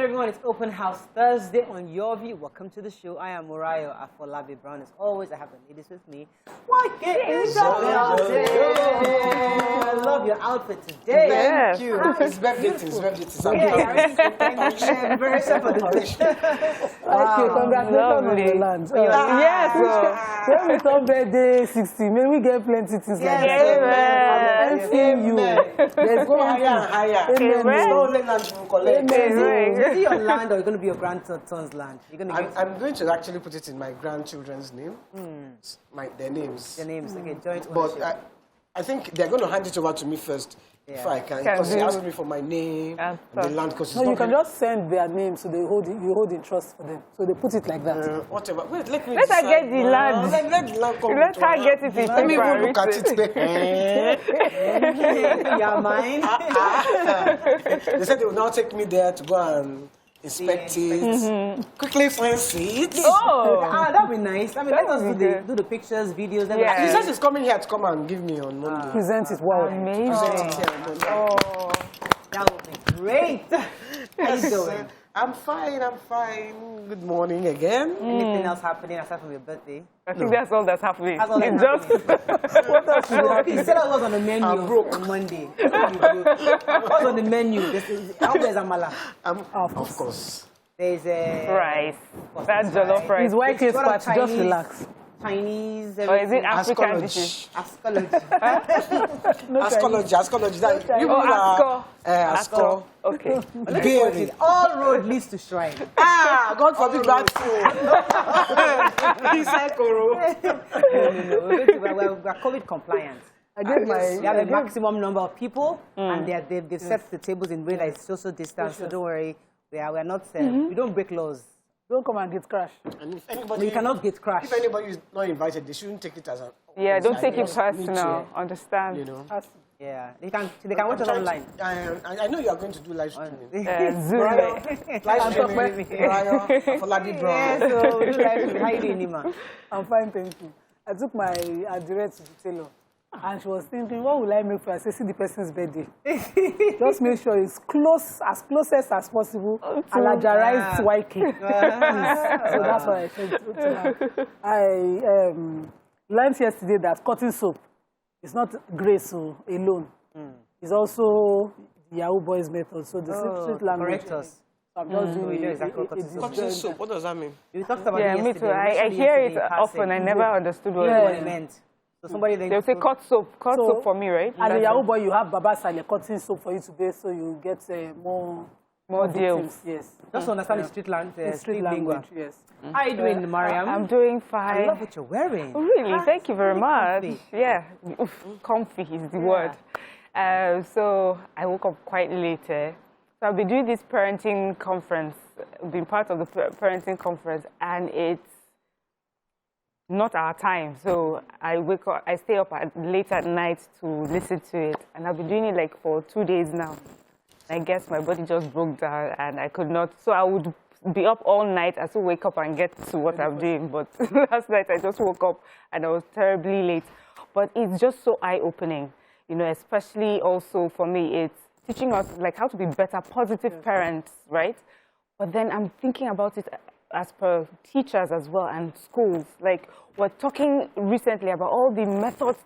everyone, it's Open House Thursday on Your View. Welcome to the show. I am Murayo Afolabi Brown. As always, I have the ladies with me. What is up? I love your outfit today. Thank you. It's birthday. I'm very excited for the dish. Okay, congratulations on the land. Yes. When we come birthday 60, may we get plenty things like that. Amen. I'm seeing you. Let's go higher and higher. Is it your land or you're going to be your grandson's land? I'm going to actually put it in my grandchildren's name. Their names. Their names, okay, joint ownership. But I think they're going to hand it over to me first. If I can, because they asked me for my name and the land. No, you can just send their name, so they hold it, you hold in trust for them. So they put it like that. Whatever. Wait, let her get the land. Let the land come. Let her get it. Let me even look at it. Yeah, mine. They said they will now take me there to go and inspect it. Quickly fancy it. That'd be nice. I mean, let us do the pictures, videos. He says he's coming here to come and give me on Monday. Present it. Wow. Amazing. That would be great. How you doing? I'm fine. Good morning again. Anything else happening aside from your birthday? I think that's all that's happening. That's all that's happening. What else? You said that was on the menu on Monday. What's on the menu? I hope there's amala. Of course. There's a rice. That jollof rice. His wife is part. Just relax. Chinese. Or is it African dishes? Astrology. Astrology. Asco. Okay. All road leads to shrine. God forbid that too. He said Koro. No. We're COVID compliant. We have a maximum number of people, and they've set the tables in way that it's social distance. So don't worry, we are not. We don't break laws. Don't come and get crashed. And if anybody, you cannot get crashed. If anybody is not invited, they shouldn't take it as a. Yeah, don't take it personal. Understand? You know. Yeah, they can watch it online. I know you are going to do live streaming. Zoom. Live streaming. Afolabi Brown. Yeah, so we do live streaming. How you doing, Nima? I'm fine, thank you. I took my address to the tailor, and she was thinking, what will I make for her? I said, see the person's birthday. Just make sure it's as closest as possible, alajarized white cake. So that's what I said to her. I learned yesterday that cotton soap is not grace alone. It's also the Yahoo Boys method. So the street language. Correct us. I'm just doing exactly Cotton soap, what does that mean? You talked about it yesterday. Me too. I hear it often. I never understood what it meant. So somebody they'll say cut soap for me, right? And the Yahoo Boy, you have Baba Sale cotton soap for you to bathe, so you get more deals. Yes. Just to understand the street language. Yes. How are you doing, Mariam? I'm doing fine. I love what you're wearing. Really? Thank you very much. Yeah, comfy is the word. So I woke up quite later. So I'll be doing this parenting conference, being part of the parenting conference, and it's not our time. So I stay up late at night to listen to it, and I've been doing it like for 2 days now. I guess my body just broke down, and I could not. So I would be up all night. I still wake up and get to what I'm doing. But last night I just woke up and I was terribly late. But it's just so eye-opening, you know. Especially also for me, it's teaching us like how to be better, positive parents, right? But then I'm thinking about it as per teachers as well and schools. Like we're talking recently about all the methods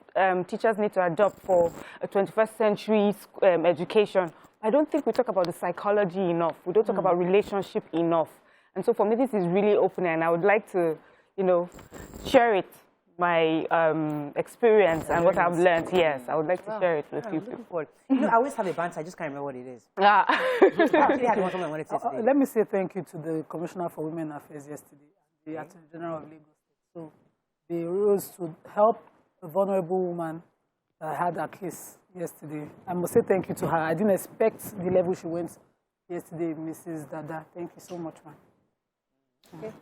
teachers need to adopt for a 21st century education. I don't think we talk about the psychology enough. We don't talk about relationship enough. And so for me, this is really open, and I would like to, you know, share it, my experience and what I've learned. Yes, I would like to share it with people. You know, I always have a banter. I just can't remember what it is. Let me say thank you to the Commissioner for Women Affairs yesterday, the Attorney General of Lagos. So they rose to help a vulnerable woman that had a case yesterday. I must say thank you to her. I didn't expect the level she went yesterday, Mrs. Dada. Thank you so much, man.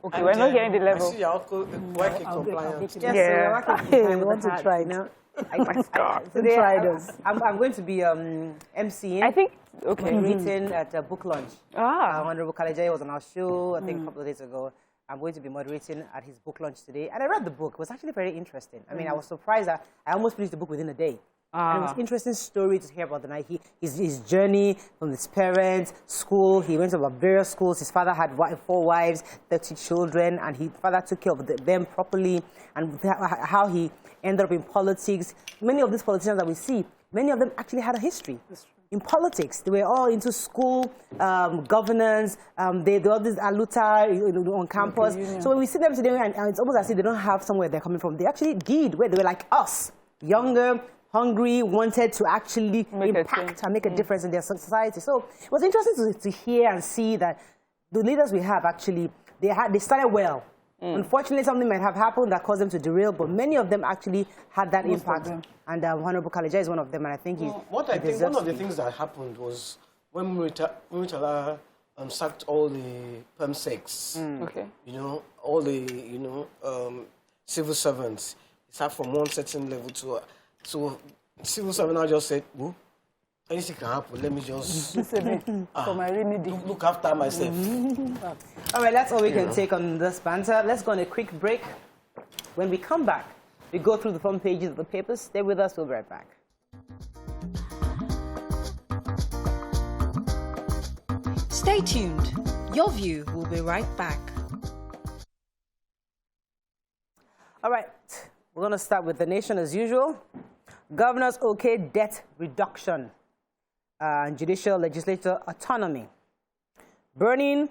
Okay, we're not hearing the level. I see you're working compliant. Yeah. I want to try it now. Today, I'm going to be emceeing. I think, okay. Written at a book launch. Honorable Kalejaye was on our show, I think, a couple of days ago. I'm going to be moderating at his book launch today. And I read the book. It was actually very interesting. I mean, I was surprised that I almost finished the book within a day. And it was an interesting story to hear about the night. His journey from his parents, school. He went to about various schools. His father had 4 wives, 30 children, and his father took care of them properly. And how he ended up in politics. Many of these politicians that we see, many of them actually had a history in politics. They were all into school, governance. They all this aluta on campus. So when we see them today, and it's almost as if they don't have somewhere they're coming from. They actually did, where they were like us, younger, hungry, wanted to actually impact and make a difference in their society. So it was interesting to hear and see that the leaders we have actually, they started well. Unfortunately, something might have happened that caused them to derail, but many of them actually had that impact. And Honorable Kaleja is one of them, and I think one of the things that happened was when Muritala sacked all the perm-secs, all the, civil servants. He sacked from one certain level to so civil servant now just said, well, anything can happen. Let me just for my remedy. Look after myself. All right, that's all we can take on this banter. Let's go on a quick break. When we come back, we go through the front pages of the papers. Stay with us. We'll be right back. Stay tuned. Your View will be right back. All right, we're going to start with the nation as usual. Governors okay debt reduction and judicial legislature autonomy. Burning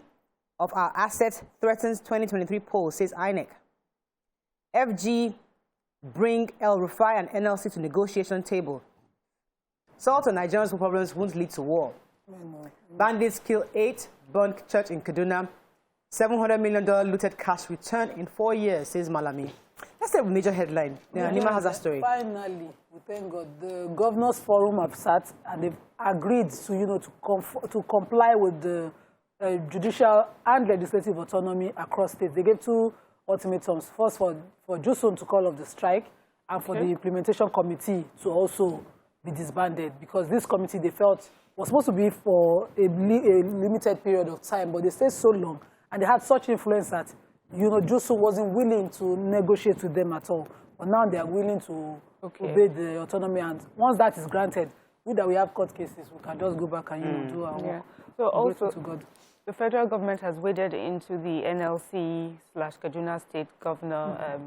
of our assets threatens 2023 poll, says INEC. FG bring El Rufai and NLC to negotiation table. Salt on Nigerians' problems won't lead to war. Bandits kill 8, burned church in Kaduna. $700 million looted cash returned in 4 years, says Malami. That's a major headline. Nima has a story. Finally, we thank God, the Governors Forum have sat and they've agreed to, to comply with the judicial and legislative autonomy across states. They gave 2 ultimatums. First, for JUSUN to call off the strike, and for the implementation committee to also be disbanded, because this committee they felt was supposed to be for a limited period of time, but they stayed so long and they had such influence that JUSUN wasn't willing to negotiate with them at all. But now they are willing to obey the autonomy, and once that is granted, we have court cases, we can just go back and do our work. So also, the federal government has waded into the NLC/Kaduna State Governor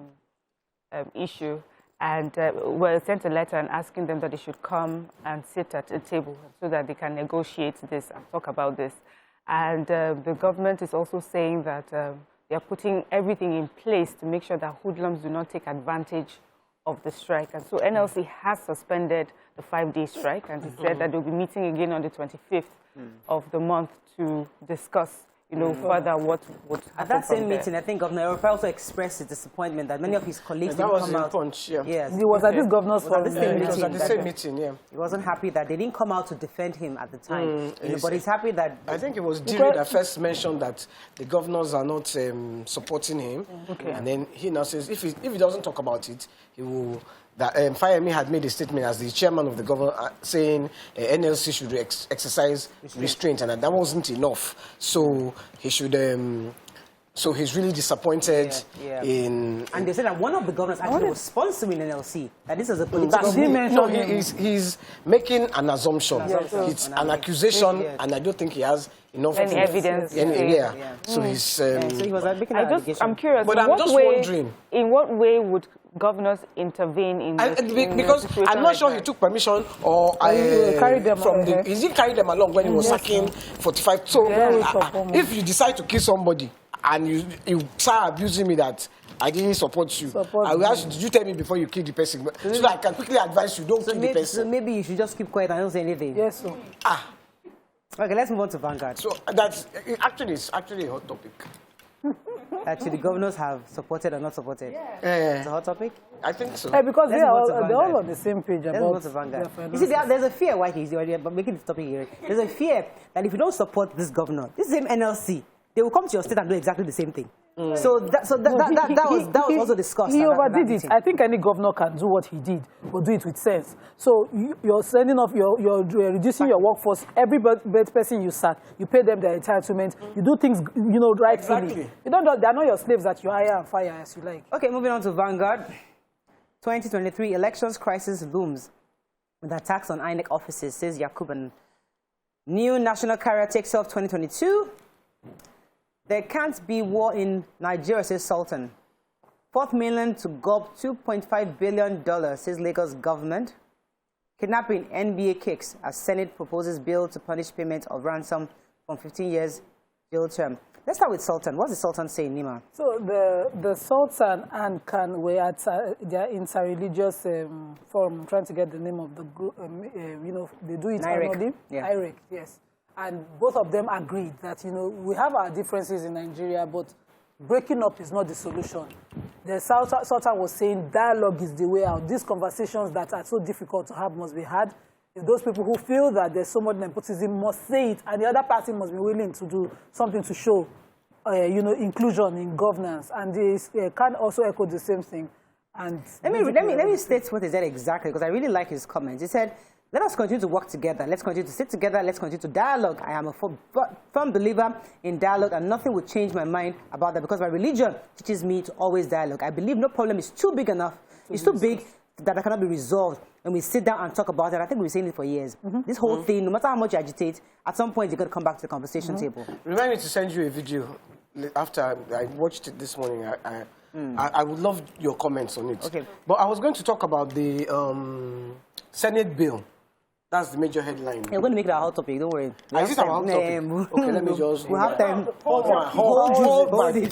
issue, and well, sent a letter and asking them that they should come and sit at a table so that they can negotiate this and talk about this. And the government is also saying that they are putting everything in place to make sure that hoodlums do not take advantage of the strike. And so NLC has suspended the 5-day strike, and he said that they'll be meeting again on the 25th of the month to discuss, further what would happen. At that same meeting, I think Governor Rufai also expressed his disappointment that many of his colleagues didn't come out. Punch, Yes. He was at this Governors Forum. It was at the same meeting, yeah. He wasn't happy that they didn't come out to defend him at the time. But he's happy that... I think it was Diri that first mentioned that the governors are not supporting him. And then he now says if he doesn't talk about it, he will... That Fayemi had made a statement as the chairman of the government saying NLC should exercise restraint, and that wasn't enough. So he should... So he's really disappointed in... And they said that one of the governors actually was sponsoring NLC. That this is a political... No, he's making an assumption. It's an accusation, and I don't think he has enough evidence. So he's... so he was making an allegation. I'm curious, but I'm just wondering... In what way would governors intervene in this? Because I'm not sure he took permission or carried them from the... Is he carried them along when he was sacking 45? So if you decide to kill somebody, and you start abusing me that I didn't support you, I will ask you, did you tell me before you kill the person? So that I can quickly advise you, don't kill the person. So maybe you should just keep quiet and don't say anything. Yes, sir. Okay, let's move on to Vanguard. So that's actually a hot topic. Actually, the governors have supported or not supported. It's a hot topic? I think so. Because they're all on the same page about Vanguard. You see, there's a fear, why he's making this topic here. There's a fear that if you don't support this governor, this same NLC, they will come to your state and do exactly the same thing. So that was also discussed. He overdid it. I think any governor can do what he did, but do it with sense. So you're sending off, you're reducing your workforce. Every person you sack, you pay them their entitlement. You do things, rightfully. Exactly. They're not your slaves that you hire and fire as you like. Okay, moving on to Vanguard. 2023 elections crisis looms. with attacks on INEC offices, says Yakub. New national carrier takes off 2022. There can't be war in Nigeria, says Sultan. 4th million to gob $2.5 billion, says Lagos government. Kidnapping NBA kicks as Senate proposes bill to punish payment of ransom from 15 years jail term. Let's start with Sultan. What's the Sultan saying, Nima? So the Sultan and Khan were at their interreligious forum trying to get the name of the group. You know, they do it annually. Yeah. IREC, yes. And both of them agreed that, you know, we have our differences in Nigeria, but breaking up is not the solution. The Sultan was saying dialogue is the way out. These conversations that are so difficult to have must be had. If those people who feel that there's so much nepotism must say it, and the other party must be willing to do something to show, you know, inclusion in governance. And this can also echo the same thing. And let me state what he said exactly, because I really like his comments. He said, let us continue to work together. Let's continue to sit together. Let's continue to dialogue. I am a firm believer in dialogue, and nothing will change my mind about that, because my religion teaches me to always dialogue. I believe no problem is too big enough. It's too big that cannot be resolved. And we sit down and talk about it. I think we've been saying it for years. This whole thing, no matter how much you agitate, at some point you're going to come back to the conversation table. Remind me to send you a video after I watched it this morning. I would love your comments on it. Okay. But I was going to talk about the Senate bill. That's the major headline. We're going to make it a hot topic, don't worry. Is it a hot topic? Okay, let me just... We'll have time. Hold it.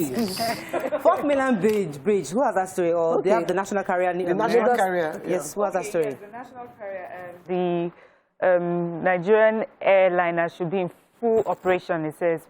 4th million bridge. Who has that story? Or they have the national carrier. The national carrier. Yes, who has that story? Yes, the national carrier. The Nigerian airliner should be in full operation, it says,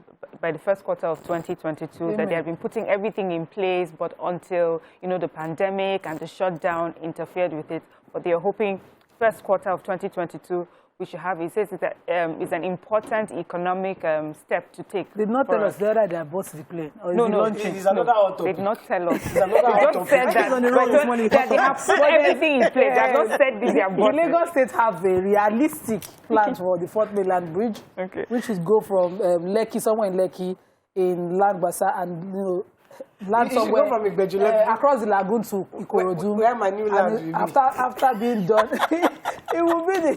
by the first quarter of 2022, that they have been putting everything in place, but until, you know, the pandemic and the shutdown interfered with it. But they are hoping first quarter of 2022, we should have, it says it's an important economic step to take. Did not tell us whether they have bought the plane. Or No, it's another auto. they did not tell us. It's another They just said that they have put everything in place. They have not said this, they have bought it. Lagos State have a realistic plan for the 4th mainland bridge, which is go from Lekki, somewhere in Lekki, in Langbasa, and, you know, land somewhere from across the lagoon to Ikorodu. Where my new land will be. After being done, it will be the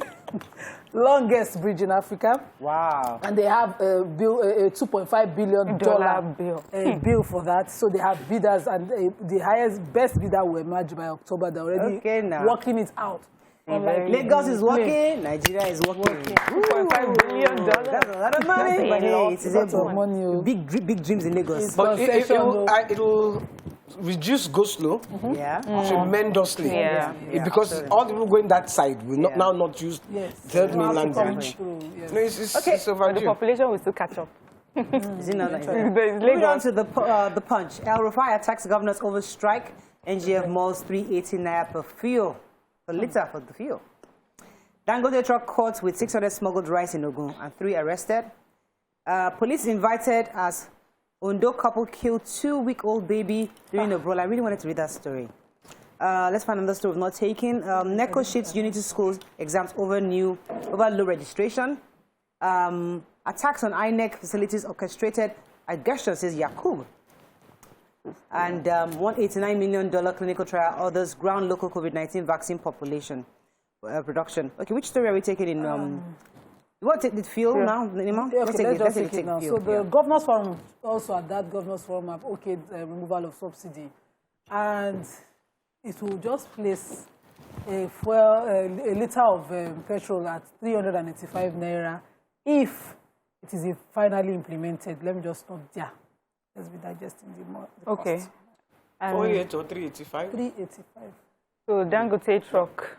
longest bridge in Africa. Wow. And they have a $2.5 billion bill for that. So they have bidders, and the best bidder will emerge by October. They're already working it out. Lagos is working, Nigeria is working. $2.5 billion. That's a lot of money. But hey, it is a lot of money. Big dreams in Lagos. But it will reduce go-slow tremendously. Because all the people going that side will not use third mainland bridge. Yes. No, it's overdue. The population will still catch up. Is it not Moving on to the punch. El Rufai attacks governors over strike. NGF malls 380 naira per fuel. Per litre for the fuel. Dangote truck caught with 600 smuggled rice in Ogun and 3 arrested. Police invited as Ondo couple killed 2-week-old baby during a brawl. I really wanted to read that story. Let's find another story of not taking. NECO shits Unity Schools exams over low registration. Attacks on INEC facilities orchestrated aggression, says Yakub. And $189 million clinical trial orders ground local COVID-19 vaccine population production. Okay, which story are we taking in? You want to take the field now, Nima? Okay, let's take it now. So the Governors Forum, also at that Governors Forum, have okayed removal of subsidy. And it will just place a litre of petrol at 385 naira if it is finally implemented. Let me just stop there. Let's be digesting the okay. cost. 48 or 385? 385. So Dangote truck.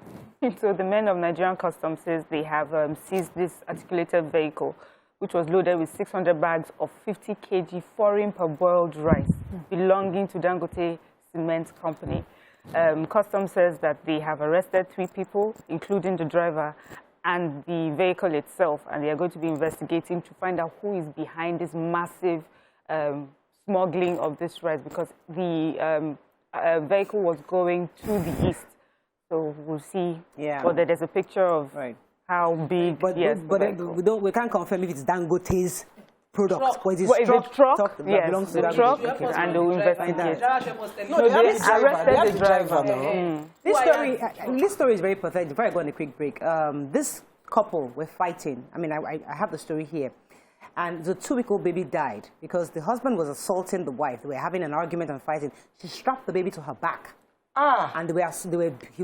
So the men of Nigerian Customs says they have seized this articulated vehicle, which was loaded with 600 bags of 50 kg foreign parboiled rice belonging to Dangote Cement Company. Customs says that they have arrested 3 people, including the driver and the vehicle itself, and they are going to be investigating to find out who is behind this massive smuggling of this rice, because the vehicle was going to the east. So we'll see. Yeah. But there's a picture of how big. But we can't confirm if it's Dangote's product. But it's What is it, truck? that Yes, belongs to the that truck, okay. and they will investigate. No, they arrested have the the driver now. This story is very pathetic. Before I go on a quick break, this couple were fighting. I mean, I have the story here. And the 2-week-old baby died because the husband was assaulting the wife. They were having an argument and fighting. She strapped the baby to her back. And they were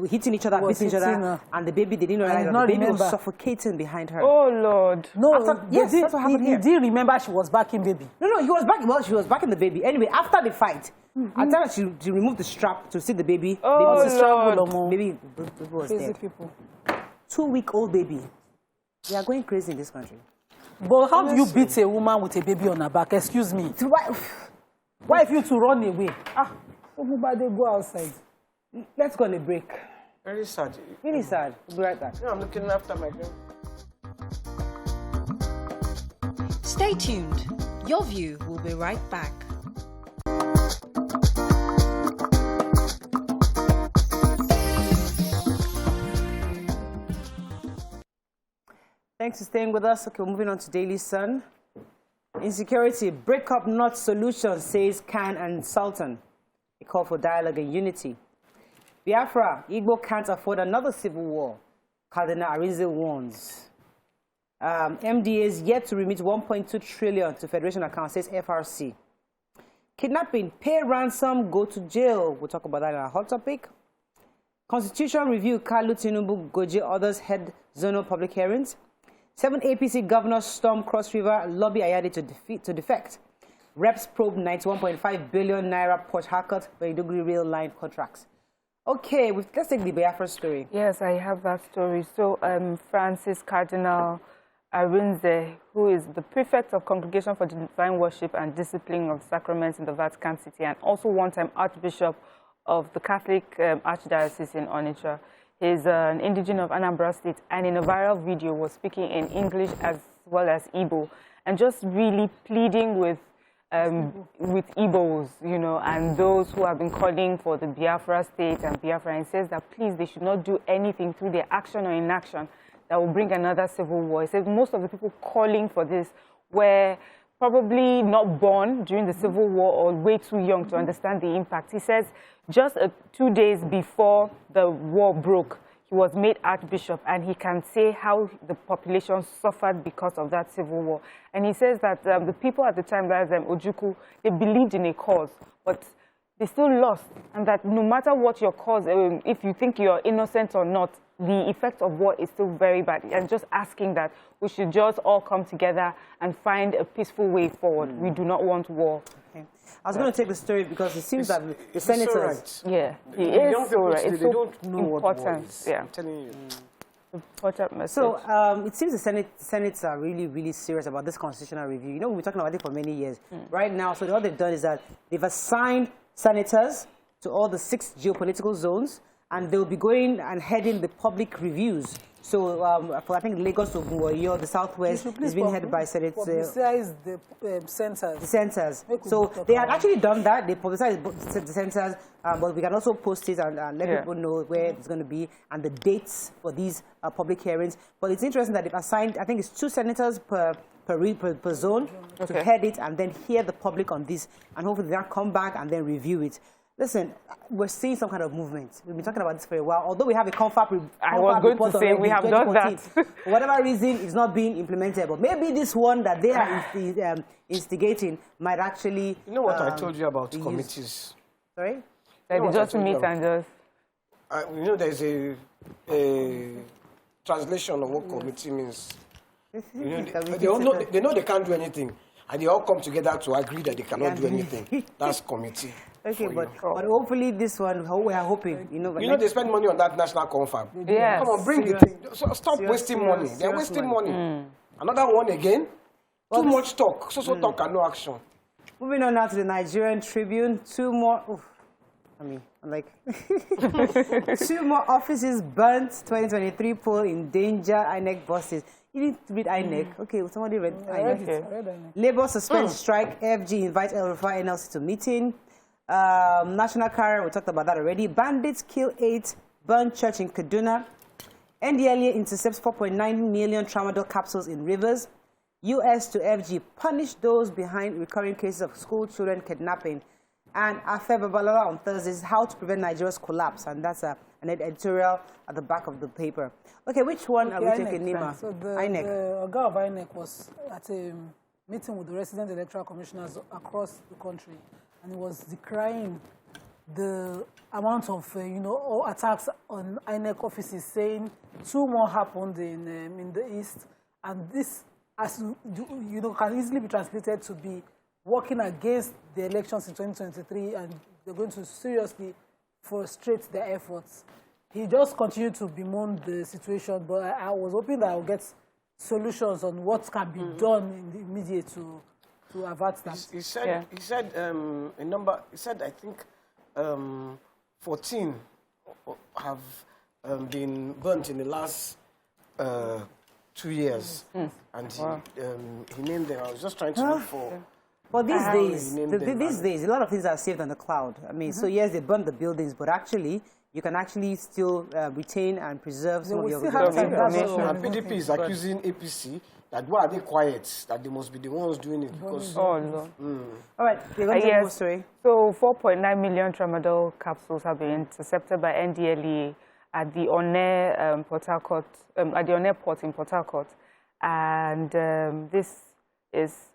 hitting each other, beating each other. And the baby, they didn't realize that the baby was suffocating behind her. Oh, Lord. No, yes, that's what happened here. He didn't remember she was backing baby. No, he was back. Well, she was backing the baby. Anyway, after the fight, at times she removed the strap to see the baby. Oh, Lord. Baby was Crazy dead. people. 2-week-old baby. They are going crazy in this country. But how do you beat a woman with a baby on her back? Excuse me. Why if you to run away? Everybody go outside. Let's go on a break. Very sad. Really sad. We'll be right back. I'm looking after my girl. Stay tuned. Your View will be right back. Thanks for staying with us. Okay, we're moving on to Daily Sun. Insecurity, breakup not solution, says Khan and Sultan. A call for dialogue and unity. Biafra, Igbo can't afford another civil war. Cardinal Arinze warns. MDA is yet to remit 1.2 trillion to Federation account, says FRC. Kidnapping, pay ransom, go to jail. We'll talk about that in our hot topic. Constitution review, Kalu Tinubu, Goje, others head zonal public hearings. 7 APC governors storm Cross River, lobby Ayade to defect. Reps probe 91.5 billion naira Port Harcourt for Idugri rail line contracts. Okay, let's take the Biafra story. Yes, I have that story. So, Francis Cardinal Arinze, who is the prefect of Congregation for Divine Worship and Discipline of Sacraments in the Vatican City, and also one-time Archbishop of the Catholic Archdiocese in Onitsha. He's an indigene of Anambra State, and in a viral video was speaking in English as well as Igbo, and just really pleading with Igbos, you know, and those who have been calling for the Biafra state and Biafra, and says that please, they should not do anything through their action or inaction that will bring another civil war. He says most of the people calling for this were probably not born during the Civil War or way too young to understand the impact. He says just 2 days before the war broke, he was made Archbishop, and he can say how the population suffered because of that civil war. And he says that the people at the time, that is Ojukwu, they believed in a cause, but they still lost, and that no matter what your cause, if you think you're innocent or not, the effect of war is still very bad. And just asking that we should just all come together and find a peaceful way forward. We do not want war. Okay. I was going to take the story because it seems that the senators... So right. Yeah, he is so right. It's they so don't know important. what war is. Yeah. I'm telling you. Important message. So it seems the Senates are really, really serious about this constitutional review. You know, we've been talking about it for many years. Right now, so what they've done is that they've assigned senators to all the 6 geopolitical zones, and they'll be going and heading the public reviews. So for, I think, Lagos to Oyo, the Southwest, is being headed by Senate. Publicize the centers. The centers. So they had actually done that. They publicized the centers, but we can also post it and let people know where it's going to be and the dates for these public hearings. But it's interesting that they've assigned, I think it's 2 senators per zone to head it and then hear the public on this, and hopefully they'll come back and then review it. Listen, we're seeing some kind of movement. We've been talking about this for a while. Although we have a confab report, I was going to say we have done that. For whatever reason, it's not being implemented. But maybe this one that they are instigating might actually... You know what I told you about committees? Sorry? They just meet and just... you know, there's a translation of what committee means. You know, they know they can't do anything, and they all come together to agree that they cannot do anything. That's committee. Okay, but hopefully this one, we are hoping, you know... they spend money on that national confab. Yeah. Come on, bring the thing. Stop wasting money. They're wasting money. Another one again. Too much talk. So talk and no action. Moving on now to the Nigerian Tribune. 2 more... I'm like... 2 more offices burnt. 2023 poll in danger. INEC bosses. You need to read INEC. Okay, somebody read INEC. Okay. Labour suspends strike. FG invite El-Rufai NLC to meeting. National Carrier, we talked about that already. Bandits kill 8, burn church in Kaduna. NDLEA intercepts 4.9 million tramadol capsules in rivers. US to FG punish those behind recurring cases of school children kidnapping. And Afe Babalola on Thursday is how to prevent Nigeria's collapse. And that's an editorial at the back of the paper. Okay, which one are we taking, Nima? So the Oga of INEC was at a meeting with the resident electoral commissioners across the country. And he was decrying the amount of, attacks on INEC offices, saying 2 more happened in the East. And this, as can easily be translated to be working against the elections in 2023, and they're going to seriously frustrate their efforts. He just continued to bemoan the situation, but I was hoping that I would get solutions on what can be done in the immediate to avert that. He said a number. He said I think 14 have been burnt in the last 2 years, and he named them. I was just trying to look for. But these days, a lot of things are saved on the cloud. I mean, so yes, they burned the buildings, but actually, you can actually still retain and preserve some of your information. And PDP is accusing APC that why are they quiet? That they must be the ones doing it because. Oh no. All right, you're going to tell us story. So 4.9 million tramadol capsules have been intercepted by NDLEA at the Onne Port Harcourt, at the Onne port in Port Harcourt, and this is.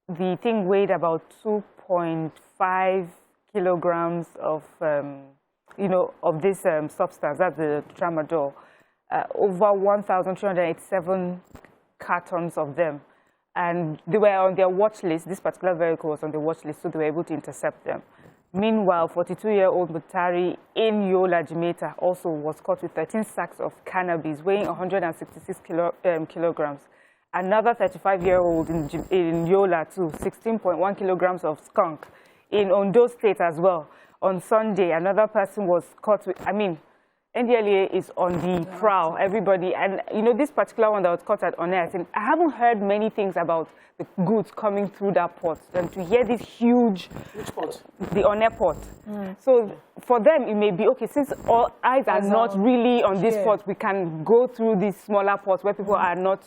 The thing weighed about 2.5 kilograms of, of this substance, that's the tramadol. Over 1,387 cartons of them. And they were on their watch list. This particular vehicle was on the watch list, so they were able to intercept them. Meanwhile, 42-year-old Mutari in Yola, Jamaica, also was caught with 13 sacks of cannabis weighing 166 kilograms. Another 35-year-old in Yola, too, 16.1 kilograms of skunk. In Ondo State as well. On Sunday, another person was caught with, NDLEA is on the prowl, everybody. And, this particular one that was caught at Onne, I haven't heard many things about the goods coming through that port. And to hear this huge... Which port? The Onne port. So for them, it may be, okay, since all eyes are not really on this port, we can go through these smaller ports where people are not,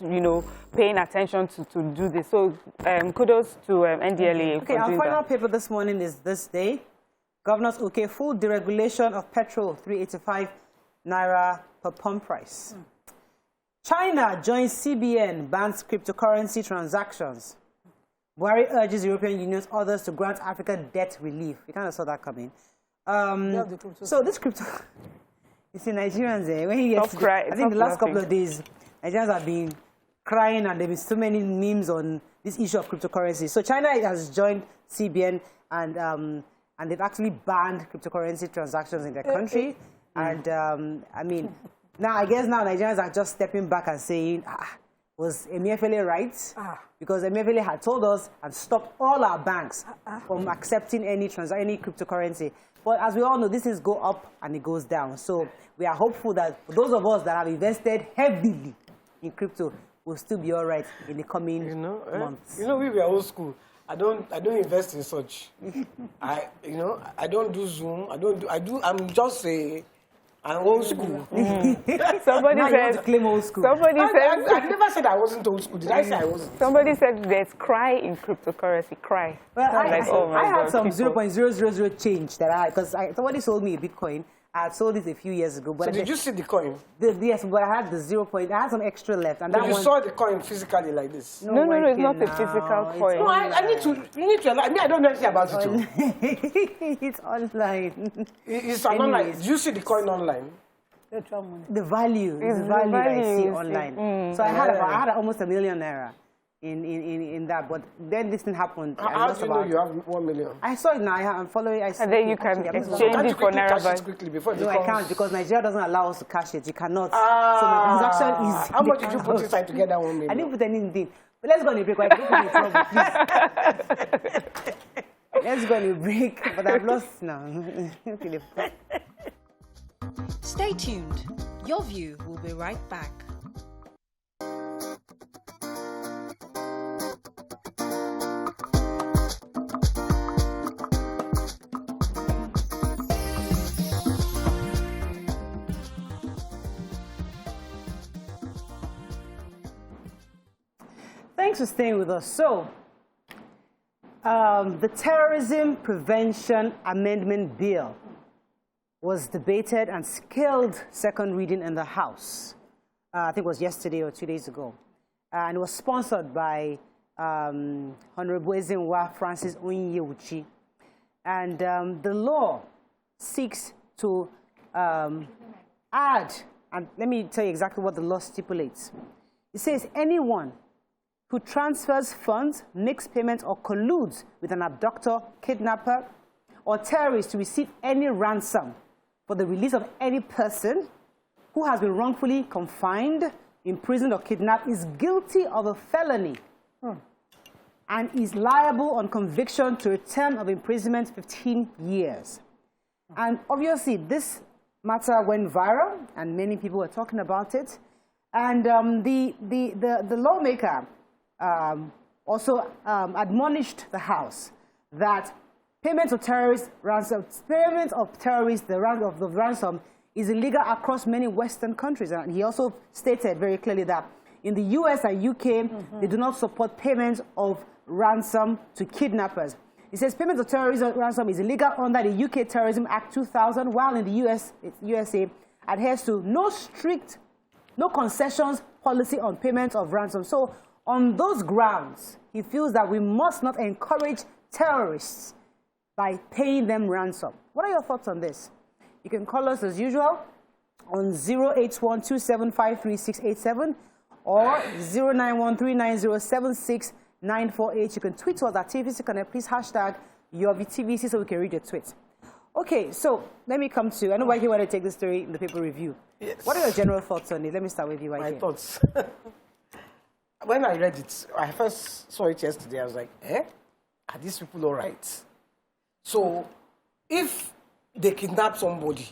paying attention to do this. So kudos to NDLEA for doing our final that. paper this morning is this day. Governors okay, full deregulation of petrol, 385 Naira per pump price. China joins CBN, bans cryptocurrency transactions. Buhari urges European Union's others to grant Africa debt relief. We kind of saw that coming. So this crypto... You see, Nigerians, when you get I think the last couple of days, Nigerians have been crying and there have been so many memes on this issue of cryptocurrency. So China has joined CBN and they've actually banned cryptocurrency transactions in their country. And, now I guess Nigerians are just stepping back and saying, was Emefiele right? Because Emefiele had told us and stopped all our banks from accepting any cryptocurrency. But as we all know, this is go up and it goes down. So we are hopeful that for those of us that have invested heavily in crypto, will still be all right in the coming months. We are old school. I don't invest in such. I don't do Zoom. I'm just I'm old school. Somebody now said, you want to claim old school. Somebody said, I never said I wasn't old school. Did I say I wasn't? Somebody said there's cry in cryptocurrency. Cry. Well, I had some people. 0.000 change that I had because somebody sold me a Bitcoin. I had sold it a few years ago. But So did you see the coin? Yes, but I had the 0. I had some extra left, and But you saw the coin physically like this. No, it's not a physical coin. No, I need to. You need to. I don't know anything about it too. It's online. It's online. Did you see the coin online? The value I see online. So I had almost ₦1 million in that, but then this thing happened. How do you know you have 1 million? I saw it now. I'm following. And then you can exchange it for Naira. Quickly before it No, becomes... I can't because Nigeria doesn't allow us to cash it. You cannot. So my transaction is. How much did you put inside to get that 1 million? I didn't put anything. But let's go on a break. Don't put me in trouble, please. Let's go on a break. But I've lost now. Stay tuned. Your View will be right back. Thank thanks for staying with us. So, the Terrorism Prevention Amendment Bill was debated and scaled second reading in the House. I think it was yesterday or 2 days ago. And it was sponsored by Honorable Ezenwa Francis Onyewuchi. And the law seeks to add, and let me tell you exactly what the law stipulates. It says anyone who transfers funds, makes payments, or colludes with an abductor, kidnapper, or terrorist to receive any ransom for the release of any person who has been wrongfully confined, imprisoned, or kidnapped is guilty of a felony and is liable on conviction to a term of imprisonment 15 years. And obviously, this matter went viral, and many people were talking about it. And the lawmaker also admonished the House that payment of terrorist ransom, payment of terrorists, the ransom is illegal across many Western countries. And he also stated very clearly that in the US and UK, they do not support payments of ransom to kidnappers. He says payment of terrorism ransom is illegal under the UK Terrorism Act 2000, while in the USA adheres to no concessions policy on payment of ransom. So on those grounds, he feels that we must not encourage terrorists by paying them ransom. What are your thoughts on this? You can call us as usual on 081-2753-687 or 091-390-76948. You can tweet us at TVC Connect. Please hashtag #TVC so we can read your tweet. Okay, so let me come to, I know why you want to take this story in the paper review. Yes. What are your general thoughts on it? Let me start with you. My thoughts. When I read it, I first saw it yesterday. I was like, are these people all right? So, if they kidnap somebody,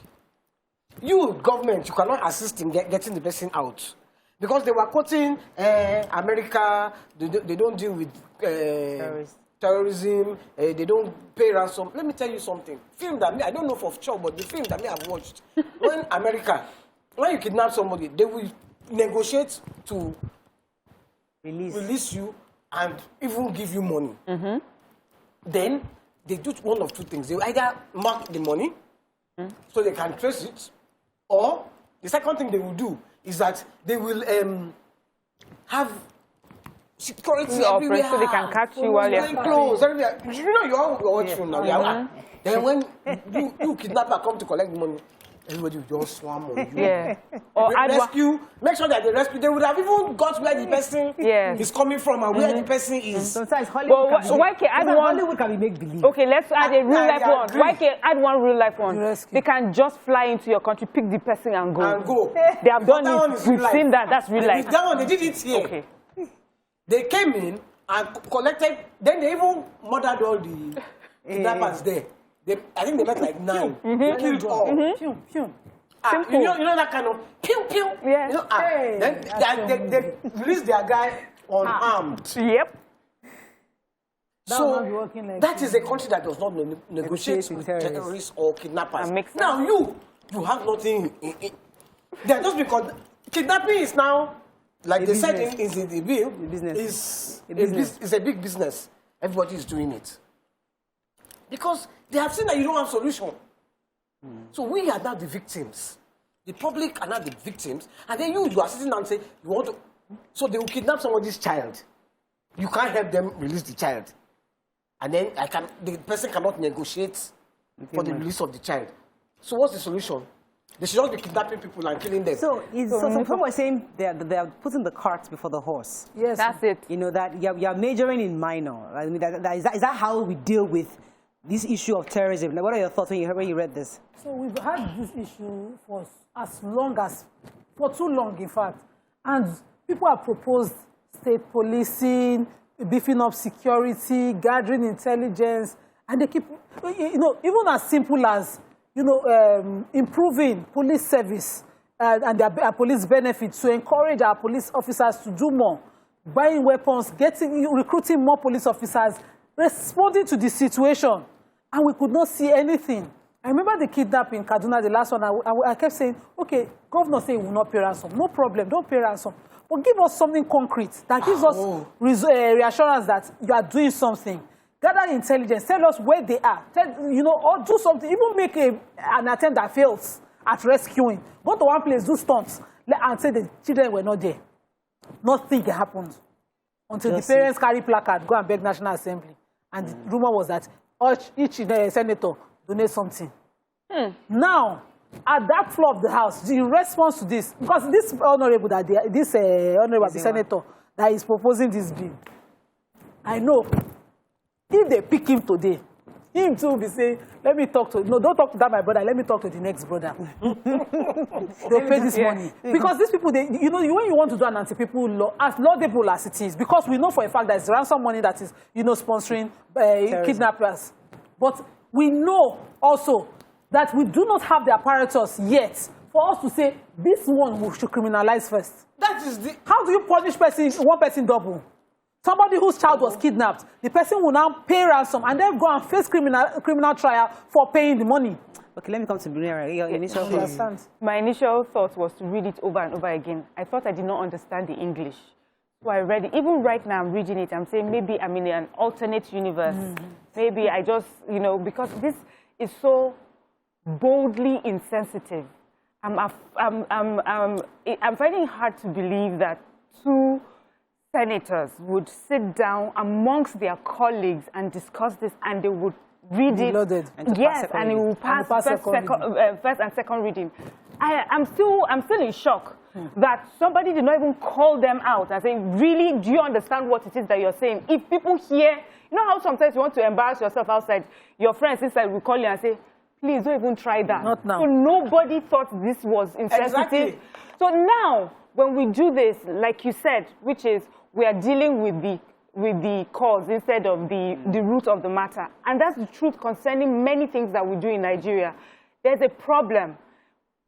you, government, you cannot assist in getting the person out. Because they were quoting America, they don't deal with terrorism, they don't pay ransom. Let me tell you something. Film that I don't know for sure, but the film that I've watched, when you kidnap somebody, they will negotiate to release you and even give you money. Then they do one of two things. They will either mark the money so they can trace it, or the second thing they will do is that they will have security everywhere. So they can catch you while you're close. You know, you all watch film now. Then when you kidnapper come to collect the money, everybody will just swarm on you. Yeah. Or rescue, make sure that they rescue. They would have even got where the person is coming from and where the person is. Sometimes Hollywood Hollywood can be make believe. Okay, let's add a real life one. Why can't add one real life one? They can just fly into your country, pick the person and go. They have done it. We've seen that. That's real life. That one, they did it here. Okay. They came in and collected. Then they even murdered all the kidnappers there. I think they met like 9. They killed all. You know that kind of pew pew. Yeah. You know, then they released their guy unarmed. Yep. So that is a country that does not negotiate with terrorists or kidnappers. Now you have nothing. They are just because kidnapping is now, like they said in the bill, is a big business. Everybody is doing it because they have seen that you don't have solution. So we are now the victims. The public are now the victims. And then you are sitting down and say, you want to... So they will kidnap somebody's child. You can't help them release the child. And then the person cannot negotiate for the release of the child. So what's the solution? They should not be kidnapping people and killing them. So some people were saying they are putting the cart before the horse. Yes. That's it. You know, that you're majoring in minor. I mean, is that how we deal with this issue of terrorism? Now, what are your thoughts when you read this? So we've had this issue for too long, in fact. And people have proposed state policing, beefing up security, gathering intelligence, and they keep, even as simple as, improving police service and their police benefits to encourage our police officers to do more, buying weapons, recruiting more police officers, responding to the situation. And we could not see anything. I remember the kidnapping in Kaduna, the last one. I kept saying, okay, governor said he will not pay ransom. No problem, don't pay ransom. but give us something concrete that gives us reassurance that you are doing something. Gather intelligence, tell us where they are, or do something, even make an attempt that fails at rescuing. Go to one place, do stunts, and say the children were not there. Nothing happened until the parents carry placard, go and beg National Assembly. And the rumor was that each senator donate something. Now, at that floor of the House, the response to this, because this honorable, the senator that is proposing this bill, I know, if they pick him today, him too will be saying, let me talk to, no, don't talk to that, my brother, let me talk to the next brother. They'll pay this money. Because these people, when you want to do an anti-people law, as laudable as it is, because we know for a fact that it's ransom money that is, sponsoring kidnappers. But we know also that we do not have the apparatus yet for us to say, this one we should criminalize first. That is the... How do you punish one person double? Somebody whose child was kidnapped, the person will now pay ransom and then go and face criminal trial for paying the money. Okay, let me come to your initial thought. My initial thought was to read it over and over again. I thought I did not understand the English. So I read it. Even right now, I'm reading it. I'm saying maybe I'm in an alternate universe. Maybe I just, because this is so boldly insensitive. I'm finding it hard to believe that two senators would sit down amongst their colleagues and discuss this, and they would read it. Yes, and it will pass first and second reading. I'm still in shock that somebody did not even call them out and say, really, do you understand what it is that you're saying? If people hear, you know how sometimes you want to embarrass yourself outside, your friends inside will call you and say, please don't even try that. Not now. So nobody thought this was insensitive. Exactly. So now, when we do this, like you said, which is we are dealing with the cause instead of the root of the matter. And that's the truth concerning many things that we do in Nigeria. There's a problem.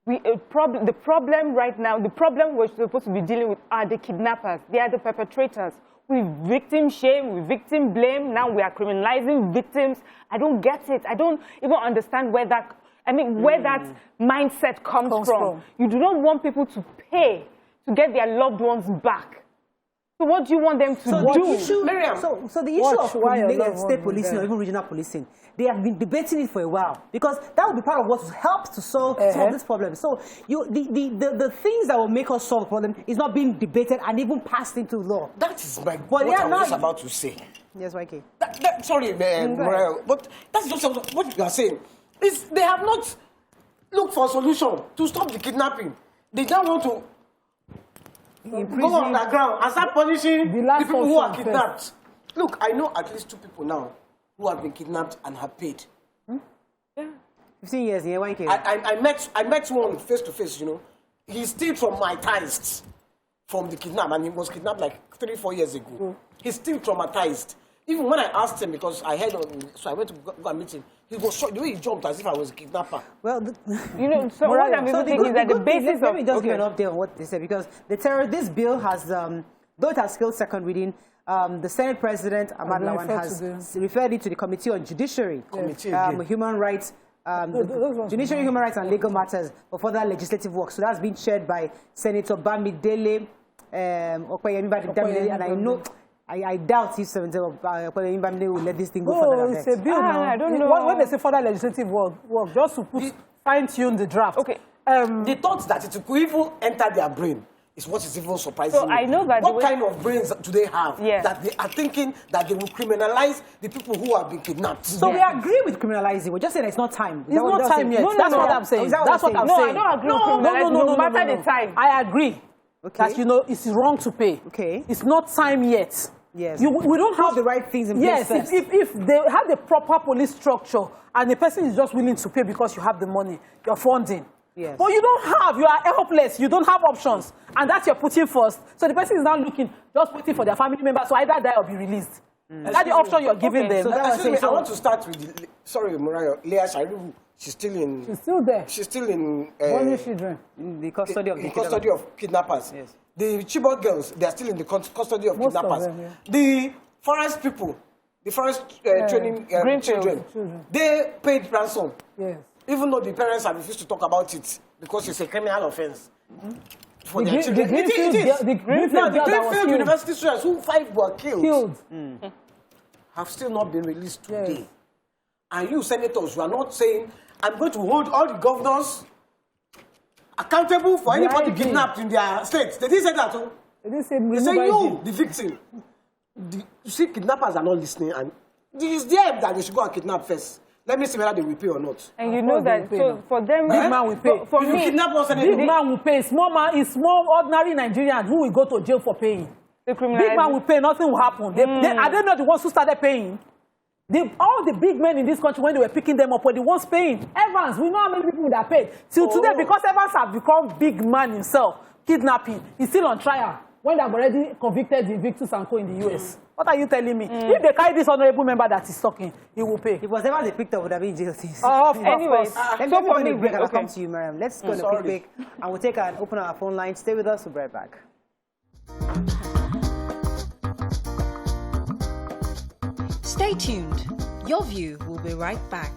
The problem right now, the problem we're supposed to be dealing with are the kidnappers. They are the perpetrators. We victim shame, we victim blame. Now we are criminalizing victims. I don't get it. I don't even understand where that, where that mindset comes from. You do not want people to pay to get their loved ones back. So what do you want them to do? So the issue of state policing or even regional policing, they have been debating it for a while, because that will be part of what helps to solve some of this problem. So the things that will make us solve the problem is not being debated and even passed into law. That is what I was about to say. Yes, YK. Sorry, Morel, but that's just what you are saying. They have not looked for a solution to stop the kidnapping. They don't want to go on the ground and start punishing the people who are kidnapped. Look, I know at least 2 people now who have been kidnapped and have paid. 15 years, yeah, YK. I met one face to face, He's still traumatized from the kidnap, and he was kidnapped like 3-4 years ago. He's still traumatized. Even when I asked him, because I heard on, so I went to go and meet him, he was shocked. The way he jumped as if I was a kidnapper. Well, so what I'm thinking is that the basis of... Let me just give an update on what they said, because this bill has, though it has skilled second reading, the Senate President, Ahmad Lawan, has referred it to the Committee on Judiciary, Human Rights, Judiciary, Human Rights and Legal Matters for further legislative work. So that's been chaired by Senator Bamidele, and I know... I doubt if Bamidele will let this thing go further. It's a bill now. I don't know. When they say further legislative work just to fine-tune the draft. Okay. The thought that it could even enter their brain is what is even surprising. So I know that what kind of brains do they have that they are thinking that they will criminalize the people who have been kidnapped? So we agree with criminalizing. We're just saying it's not time. It's not time yet. That's what I'm saying. That's what I'm saying. No, I don't agree with criminalizing. No matter the time. I agree. That it's wrong to pay. Okay. It's not time yet. Yes. We don't have the right things in place first. If they have the proper police structure and the person is just willing to pay because you have the money, you're funding. Yes. But you are helpless, you don't have options, and that's you're putting first. So the person is now just waiting for their family members to either die or be released. That's the option you're giving them. So I want to start with sorry, Mariah, Leah Sharibu. She's still there. She's still in the custody of kidnappers. Yes. The Chibok girls, they are still in the custody of kidnappers. The forest people, the forest training children, they paid ransom. Yes. Even though the parents have refused to talk about it because it's a criminal offense. for their children. The Greenfield University students, who 5 were killed. Have still not been released today. Yes. And you senators, you are not saying, I'm going to hold all the governors accountable for anybody kidnapped in their states. They didn't say that. They say you, the victim. You see, kidnappers are not listening, and it is them that they should go and kidnap first. Let me see whether they will pay or not. And you know that for them, big man will pay. For if me, you kidnap us, big man will pay. Small man is small, ordinary Nigerian who will go to jail for paying. Big man will pay. Nothing will happen. Are they not the ones who started paying? All the big men in this country, when they were picking them up, were the ones paying. Evans, we know how many people that paid. Till today, because Evans have become big man himself, kidnapping, he's still on trial. When they have already convicted the Victus and Co in the US. What are you telling me? If they carry this honorable member that is talking, he will pay. If whatever they picked up would have been jail things. Anyways, Let me go to break and I'll come to you, Mariam. Let's go to a quick break and we'll take and open our phone line. Stay with us, we'll be right back. Stay tuned. Your View will be right back.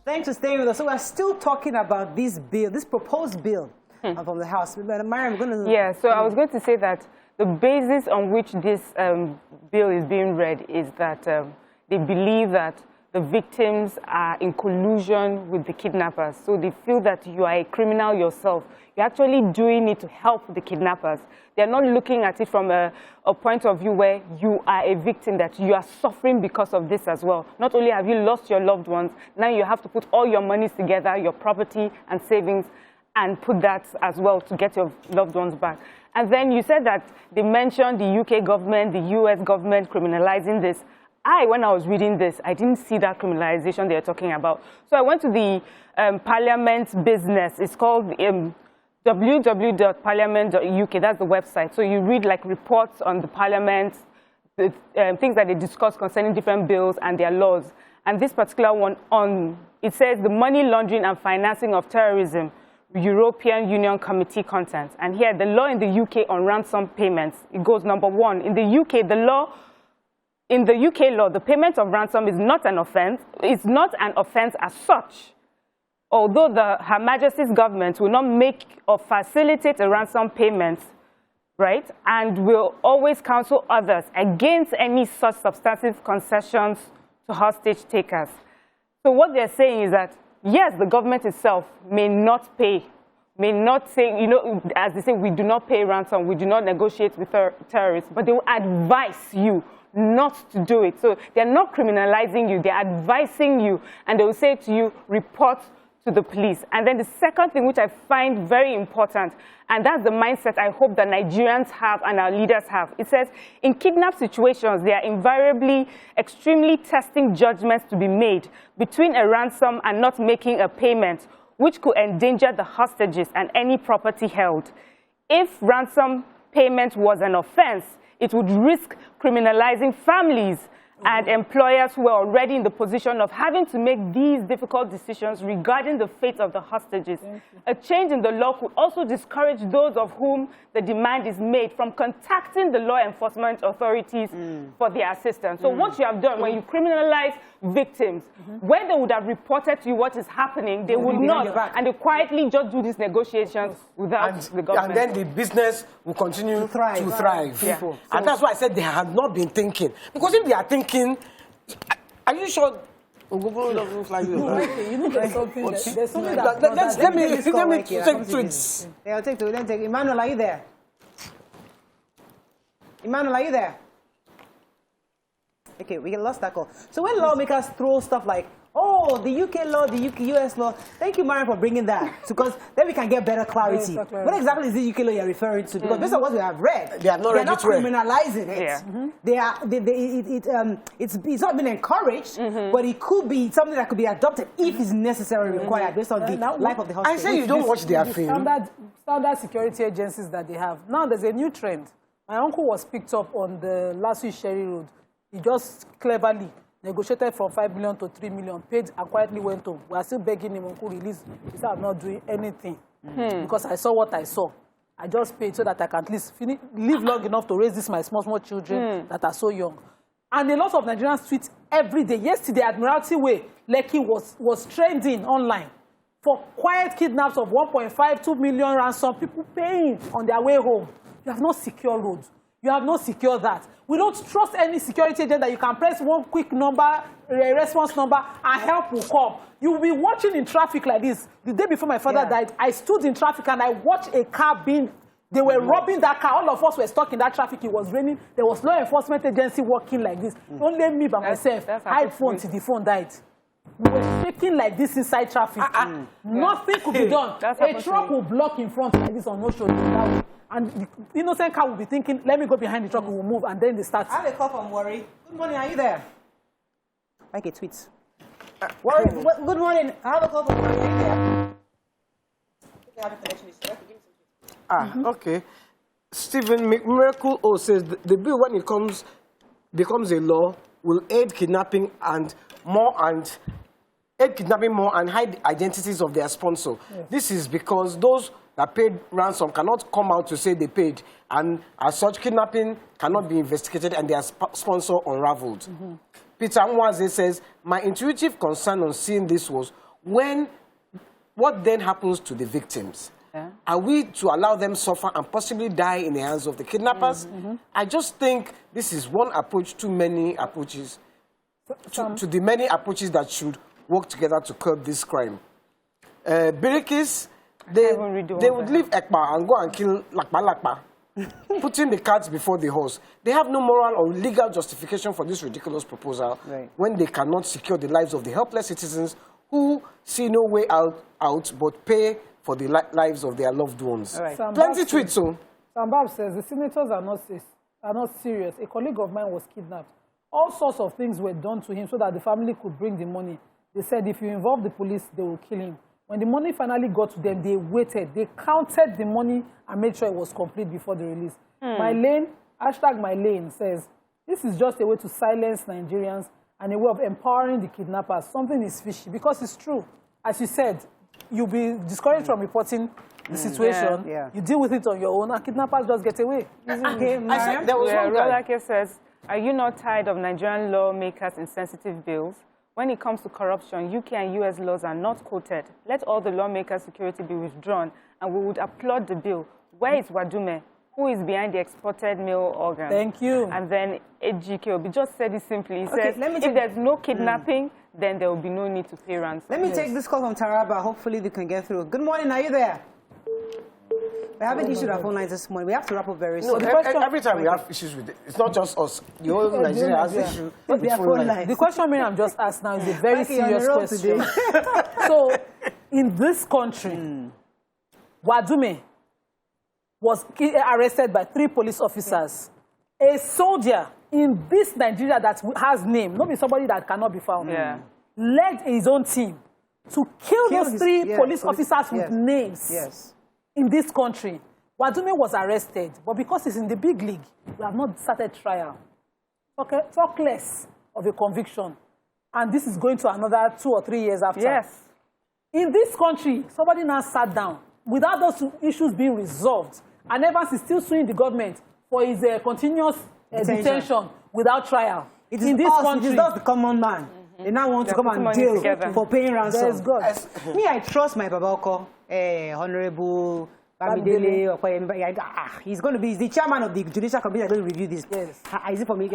Thanks for staying with us. So we're still talking about this bill, this proposed bill from the House. Mariam, I'm going to... Yeah, so I was going to say that the basis on which this bill is being read is that they believe that the victims are in collusion with the kidnappers. So they feel that you are a criminal yourself. You're actually doing it to help the kidnappers. They're not looking at it from a point of view where you are a victim, that you are suffering because of this as well. Not only have you lost your loved ones, now you have to put all your monies together, your property and savings, and put that as well to get your loved ones back. And then you said that they mentioned the UK government, the US government criminalizing this. When I was reading this, I didn't see that criminalization they're talking about. So I went to the Parliament business. It's called www.parliament.uk. That's the website. So you read like reports on the Parliament, the things that they discuss concerning different bills and their laws. And this particular one, it says the money laundering and financing of terrorism, European Union Committee contents. And here, the law in the UK on ransom payments, it goes number 1. In the UK, the payment of ransom is not an offense. It's not an offense as such. Although Her Majesty's government will not make or facilitate a ransom payment, right, and will always counsel others against any such substantive concessions to hostage takers. So what they're saying is that, yes, the government itself may not pay, may not say, as they say, we do not pay ransom, we do not negotiate with terrorists, but they will advise you not to do it. So they're not criminalizing you, they're advising you, and they will say to you, report to the police. And then the second thing, which I find very important, and that's the mindset I hope that Nigerians have and our leaders have. It says, in kidnap situations, they are invariably extremely testing judgments to be made between a ransom and not making a payment, which could endanger the hostages and any property held. If ransom payment was an offense, it would risk criminalizing families and employers who are already in the position of having to make these difficult decisions regarding the fate of the hostages. A change in the law could also discourage those of whom the demand is made from contacting the law enforcement authorities for their assistance. So what you have done, when you criminalize victims, when they would have reported to you what is happening, they would not, and they quietly just do these negotiations without the government. And then the business will continue to thrive. Yeah. And that's why I said they have not been thinking. Because if they are thinking, are you sure? Let me take tweets. Yeah, take two. Take Emmanuel, are you there? Emmanuel, are you there? Okay, we lost that call. So when lawmakers throw stuff like, oh, the UK law, the US law, thank you, Mariam, for bringing that, because then we can get better clarity. What exactly is the UK law you're referring to? Because based on what we have read, they are not criminalizing it. Yeah. It's not been encouraged, but it could be something that could be adopted if it's necessarily required based on the life of the hostage. I say you don't watch their film. Standard security agencies that they have. Now there's a new trend. My uncle was picked up on the last week Sherry Road. He just cleverly negotiated from 5 million to 3 million, paid and quietly went home. We are still begging him, Uncle, release. He said, I'm not doing anything. because I saw what I saw. I just paid so that I can at least live long enough to raise my small children that are so young. And a lot of Nigerians tweet every day. Yesterday, Admiralty Way, Lekki was trending online for quiet kidnaps of 1.5, 2 million ransom, people paying on their way home. You have not secure roads. You have not secured that. We don't trust any security agent that you can press one quick number, a response number, and help will come. You will be watching in traffic like this. The day before my father died, I stood in traffic and I watched a car they were robbing that car. All of us were stuck in that traffic. It was raining. There was law enforcement agency working like this. Only me by myself. I had phone till the phone died. We were shaking like this inside traffic. Nothing could be done. A truck will block in front like this on no shoulder. And the innocent car will be thinking, let me go behind the truck, we will move, and then they start. I have a call from Worry. Good morning, are you there? Like a tweet. Worry, good morning. I have a call from Worry. Are you there? Okay. Stephen Miracle O says the bill, when it becomes a law, will aid kidnapping more and hide identities of their sponsor. Yes. This is because those that paid ransom cannot come out to say they paid, and as such, kidnapping cannot be investigated and their sponsor unraveled. Peter Nwaze says, my intuitive concern on seeing this was what then happens to the victims? Are we to allow them suffer and possibly die in the hands of the kidnappers? I just think this is one approach to many approaches, to the many approaches that should work together to curb this crime. Birikis, they would leave Ekpa and go and kill Lakpa, putting the cart before the horse. They have no moral or legal justification for this ridiculous proposal when they cannot secure the lives of the helpless citizens who see no way out but pay for the lives of their loved ones. Plenty tweets, so. Sambab says the senators are not serious. A colleague of mine was kidnapped. All sorts of things were done to him so that the family could bring the money. They said if you involve the police, they will kill him. When the money finally got to them, they waited. They counted the money and made sure it was complete before the release. My lane, #MyLane says, this is just a way to silence Nigerians and a way of empowering the kidnappers. Something is fishy because it's true. As you said, you'll be discouraged from reporting the situation. You deal with it on your own and kidnappers just get away. I said, there was one guy. Rolake says, are you not tired of Nigerian lawmakers' insensitive bills? When it comes to corruption, UK and US laws are not quoted. Let all the lawmakers' security be withdrawn, and we would applaud the bill. Where is Wadume? Who is behind the exported male organs? Thank you. And then AGKOB just said it simply. He says, if there's no kidnapping, then there will be no need to pay ransom. Let me take this call from Taraba. Hopefully they can get through. Good morning, are you there? We haven't issued our phone lines this morning. We have to wrap up very soon. Every time we have issues with it, it's not just us. The whole Nigeria has issues with phone lines. The question I'm just asked now is a very serious question. So, in this country, Wadume was arrested by 3 police officers. A soldier in this Nigeria that has name, not be somebody that cannot be found, led his own team to kill those 3 police officers with names. In this country, Wadume was arrested, but because he's in the big league, we have not started trial. Talk less of a conviction. And this is going to another 2 or 3 years after. In this country, somebody now sat down without those issues being resolved. And Evans is still suing the government for his continuous detention without trial. It is not the common man. They now want to come and deal for paying ransom. Me, I trust my Babako, Honorable Bamidele. He's going to be the chairman of the Judicial Committee. Going to review this. Is it for me?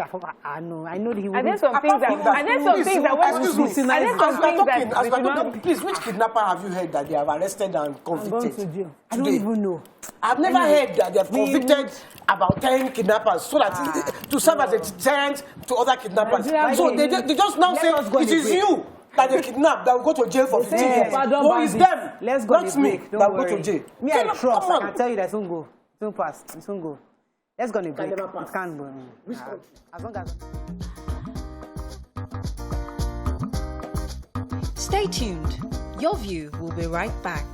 I know that he will. And then some things that. Please, which kidnapper have you heard that they have arrested and convicted? I don't even know. I've never heard that they have convicted about 10 kidnappers so that to serve as a deterrent to other kidnappers. So they just now say it is you that they kidnap that will go to jail for 15 years. No, it's them. Let's go. Not me that will go to jail. Me, I trust. I can tell you that it won't go. It won't pass. It won't go. Let's go on a break. It can't go. As long as. Stay tuned. Your View will be right back.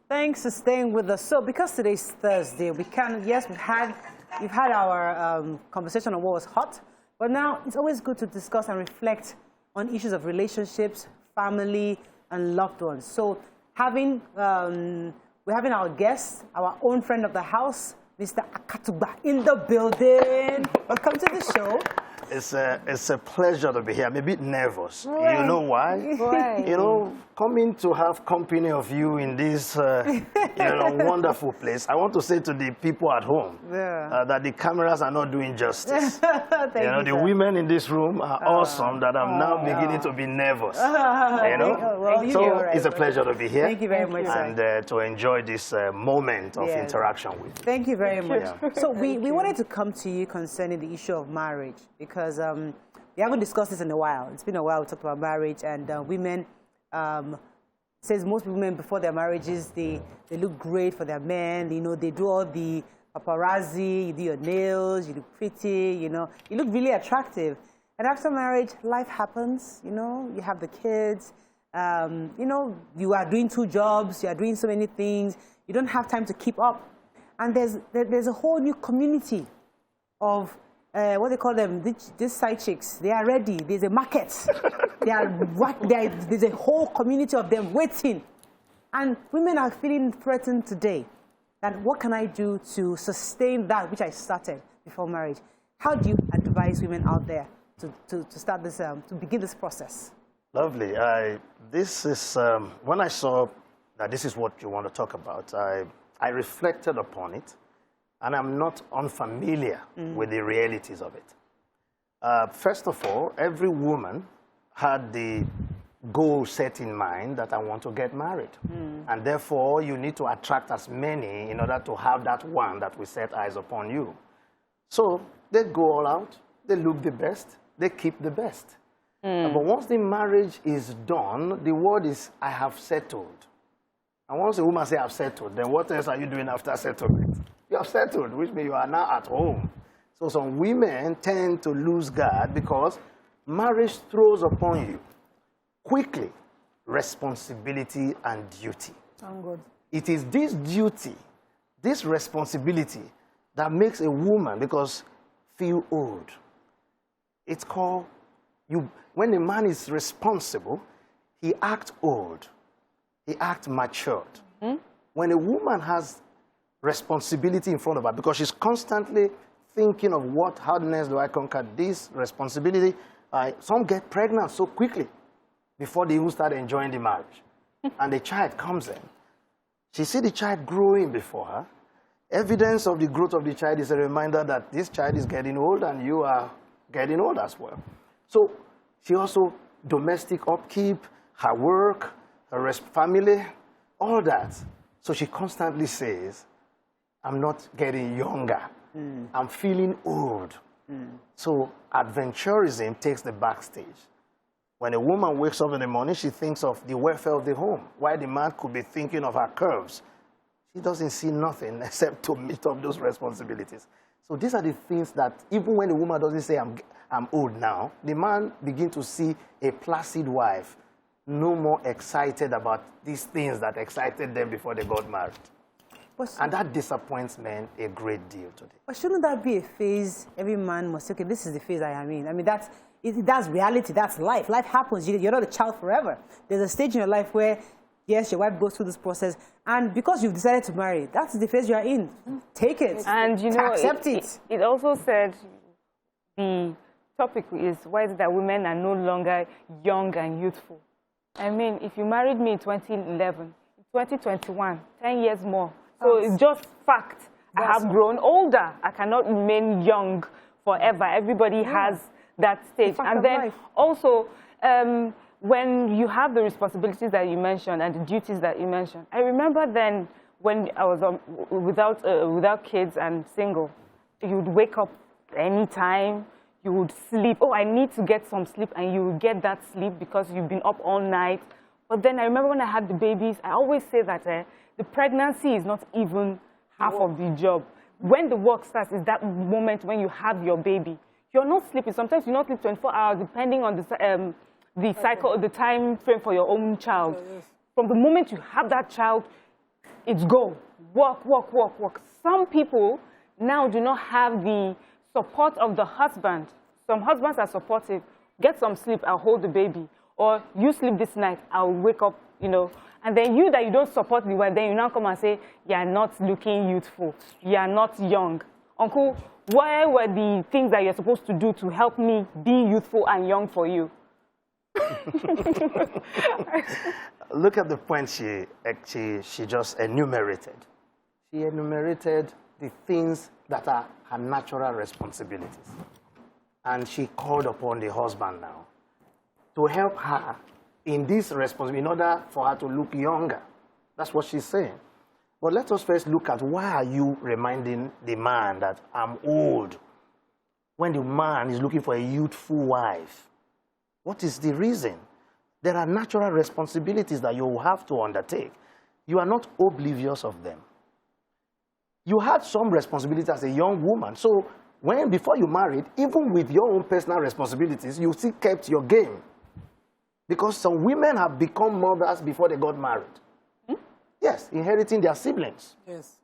Thanks for staying with us. So, because today's Thursday, we had we've had our conversation on what was hot, but now it's always good to discuss and reflect on issues of relationships, family, and loved ones. So we're having our guest, our own friend of the house, Mr. Akatuba, in the building. Welcome to the show. It's a pleasure to be here. I'm a bit nervous. Right. You know why? Right. You know, coming to have company of you in this wonderful place. I want to say to the people at home that the cameras are not doing justice. The women in this room are awesome that I'm now beginning to be nervous. So it's a pleasure to be here. Thank you very much, and to enjoy this moment of interaction with you. Thank you very much. So we wanted to come to you concerning the issue of marriage, because we haven't discussed this in a while. It's been a while we talked about marriage, and women, says most women before their marriages, they look great for their men. You know, they do all the paparazzi, you do your nails, you look pretty, you know, you look really attractive. And after marriage, life happens, you know, you have the kids, you know, you are doing 2 jobs, you are doing so many things, you don't have time to keep up. And there's a whole new community of what they call them, these side chicks. They are ready. There's a market. There's a whole community of them waiting. And women are feeling threatened today. And what can I do to sustain that which I started before marriage? How do you advise women out there to start this, to begin this process? Lovely. This is, when I saw that this is what you want to talk about, I reflected upon it. And I'm not unfamiliar with the realities of it. First of all, every woman had the goal set in mind that I want to get married. And therefore, you need to attract as many in order to have that one that will set eyes upon you. So they go all out, they look the best, they keep the best. But once the marriage is done, the word is, I have settled. And once a woman says, I've settled, then what else are you doing after settlement? You have settled, which means you are now at home. So some women tend to lose guard because marriage throws upon you quickly responsibility and duty. Thank God. It is this duty, this responsibility that makes a woman feel old. It's called, when a man is responsible, he acts old, he acts matured. When a woman has responsibility in front of her, because she's constantly thinking of how next do I conquer this responsibility. Some get pregnant so quickly before they even start enjoying the marriage. And the child comes in. She sees the child growing before her. Evidence of the growth of the child is a reminder that this child is getting old and you are getting old as well. So she also, domestic upkeep, her work, her family, all that. So she constantly says, I'm not getting younger. I'm feeling old. So adventurism takes the backstage. When a woman wakes up in the morning, she thinks of the welfare of the home, while the man could be thinking of her curves. She doesn't see nothing except to meet up those responsibilities. So these are the things that even when a woman doesn't say, I'm old now, the man begins to see a placid wife, no more excited about these things that excited them before they got married. And that disappoints men a great deal today. But shouldn't that be a phase every man must say, okay, this is the phase I am in? I mean, that's reality, that's life. Life happens. You're not a child forever. There's a stage in your life where, yes, your wife goes through this process, and because you've decided to marry, that's the phase you're in. Take it. And, you know, accept it. It also said the topic is, why is it that women are no longer young and youthful? I mean, if you married me in 2011, 2021, 10 years more. So it's just fact. I have grown older. I cannot remain young forever. Everybody has that stage. And then also, when you have the responsibilities that you mentioned and the duties that you mentioned, I remember then when I was without kids and single, you would wake up anytime, you would sleep. Oh, I need to get some sleep, and you would get that sleep because you've been up all night. But then I remember when I had the babies, I always say that the pregnancy is not even half of the job. When the work starts is that moment when you have your baby. You're not sleeping. Sometimes you not sleep 24 hours, depending on the cycle, the time frame for your own child. From the moment you have that child, it's go. Work, work, work, work. Some people now do not have the support of the husband. Some husbands are supportive. Get some sleep, I'll hold the baby. Or you sleep this night, I'll wake up, you know. And then you that you don't support the wife, then you now come and say, you are not looking youthful. You are not young. Uncle, where were the things that you're supposed to do to help me be youthful and young for you? Look at the point she just enumerated. She enumerated the things that are her natural responsibilities. And she called upon the husband now to help her in this responsibility in order for her to look younger. That's what she's saying. But let us first look at why are you reminding the man that I'm old when the man is looking for a youthful wife? What is the reason? There are natural responsibilities that you will have to undertake. You are not oblivious of them. You had some responsibility as a young woman. So before you married, even with your own personal responsibilities, you still kept your game. Because some women have become mothers before they got married. Yes, inheriting their siblings. Yes.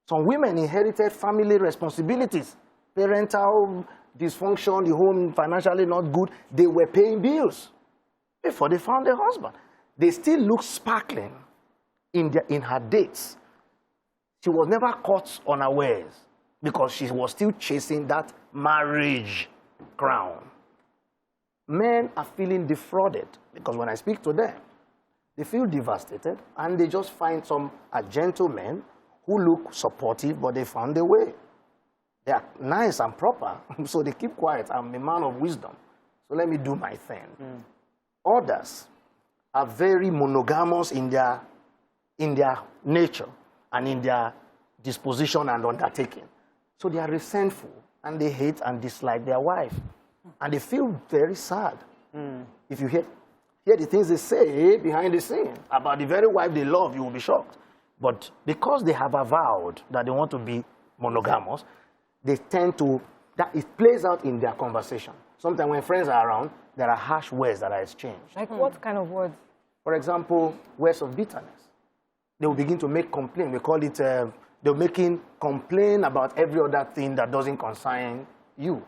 Some women inherited family responsibilities. Parental dysfunction, the home financially not good. They were paying bills before they found a husband. They still look sparkling in her dates. She was never caught unawares because she was still chasing that marriage crown. Men are feeling defrauded because when I speak to them, they feel devastated and they just find some gentlemen who look supportive, but they found a way. They are nice and proper, so they keep quiet. I'm a man of wisdom, so let me do my thing. Others are very monogamous in their nature and in their disposition and undertaking. So they are resentful and they hate and dislike their wife. And they feel very sad. If you hear the things they say behind the scene about the very wife they love, you will be shocked. But because they have avowed that they want to be monogamous, they tend to, that it plays out in their conversation. Sometimes when friends are around, there are harsh words that are exchanged. Like what kind of words? For example, words of bitterness. They will begin to make complaint. We call it, they're making complaint about every other thing that doesn't concern you.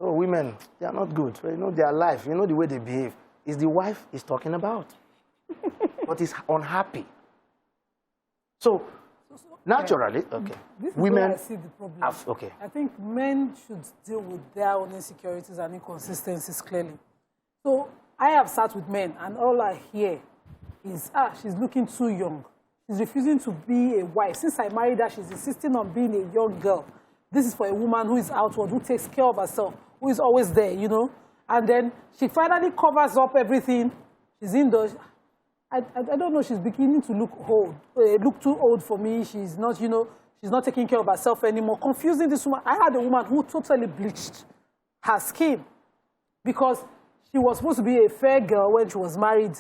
Oh, women, they are not good. You know their life. You know the way they behave. It's the wife is talking about. But is unhappy. So, naturally, okay. This is women where I see the problem. Okay. I think men should deal with their own insecurities and inconsistencies clearly. So I have sat with men, and all I hear is, she's looking too young. She's refusing to be a wife. Since I married her, she's insisting on being a young girl. This is for a woman who is outward, who takes care of herself, who is always there, you know. And then she finally covers up everything. She's indoors. I don't know, she's beginning to look old, look too old for me. She's not, you know, she's not taking care of herself anymore. Confusing this woman. I had a woman who totally bleached her skin because she was supposed to be a fair girl when she was married.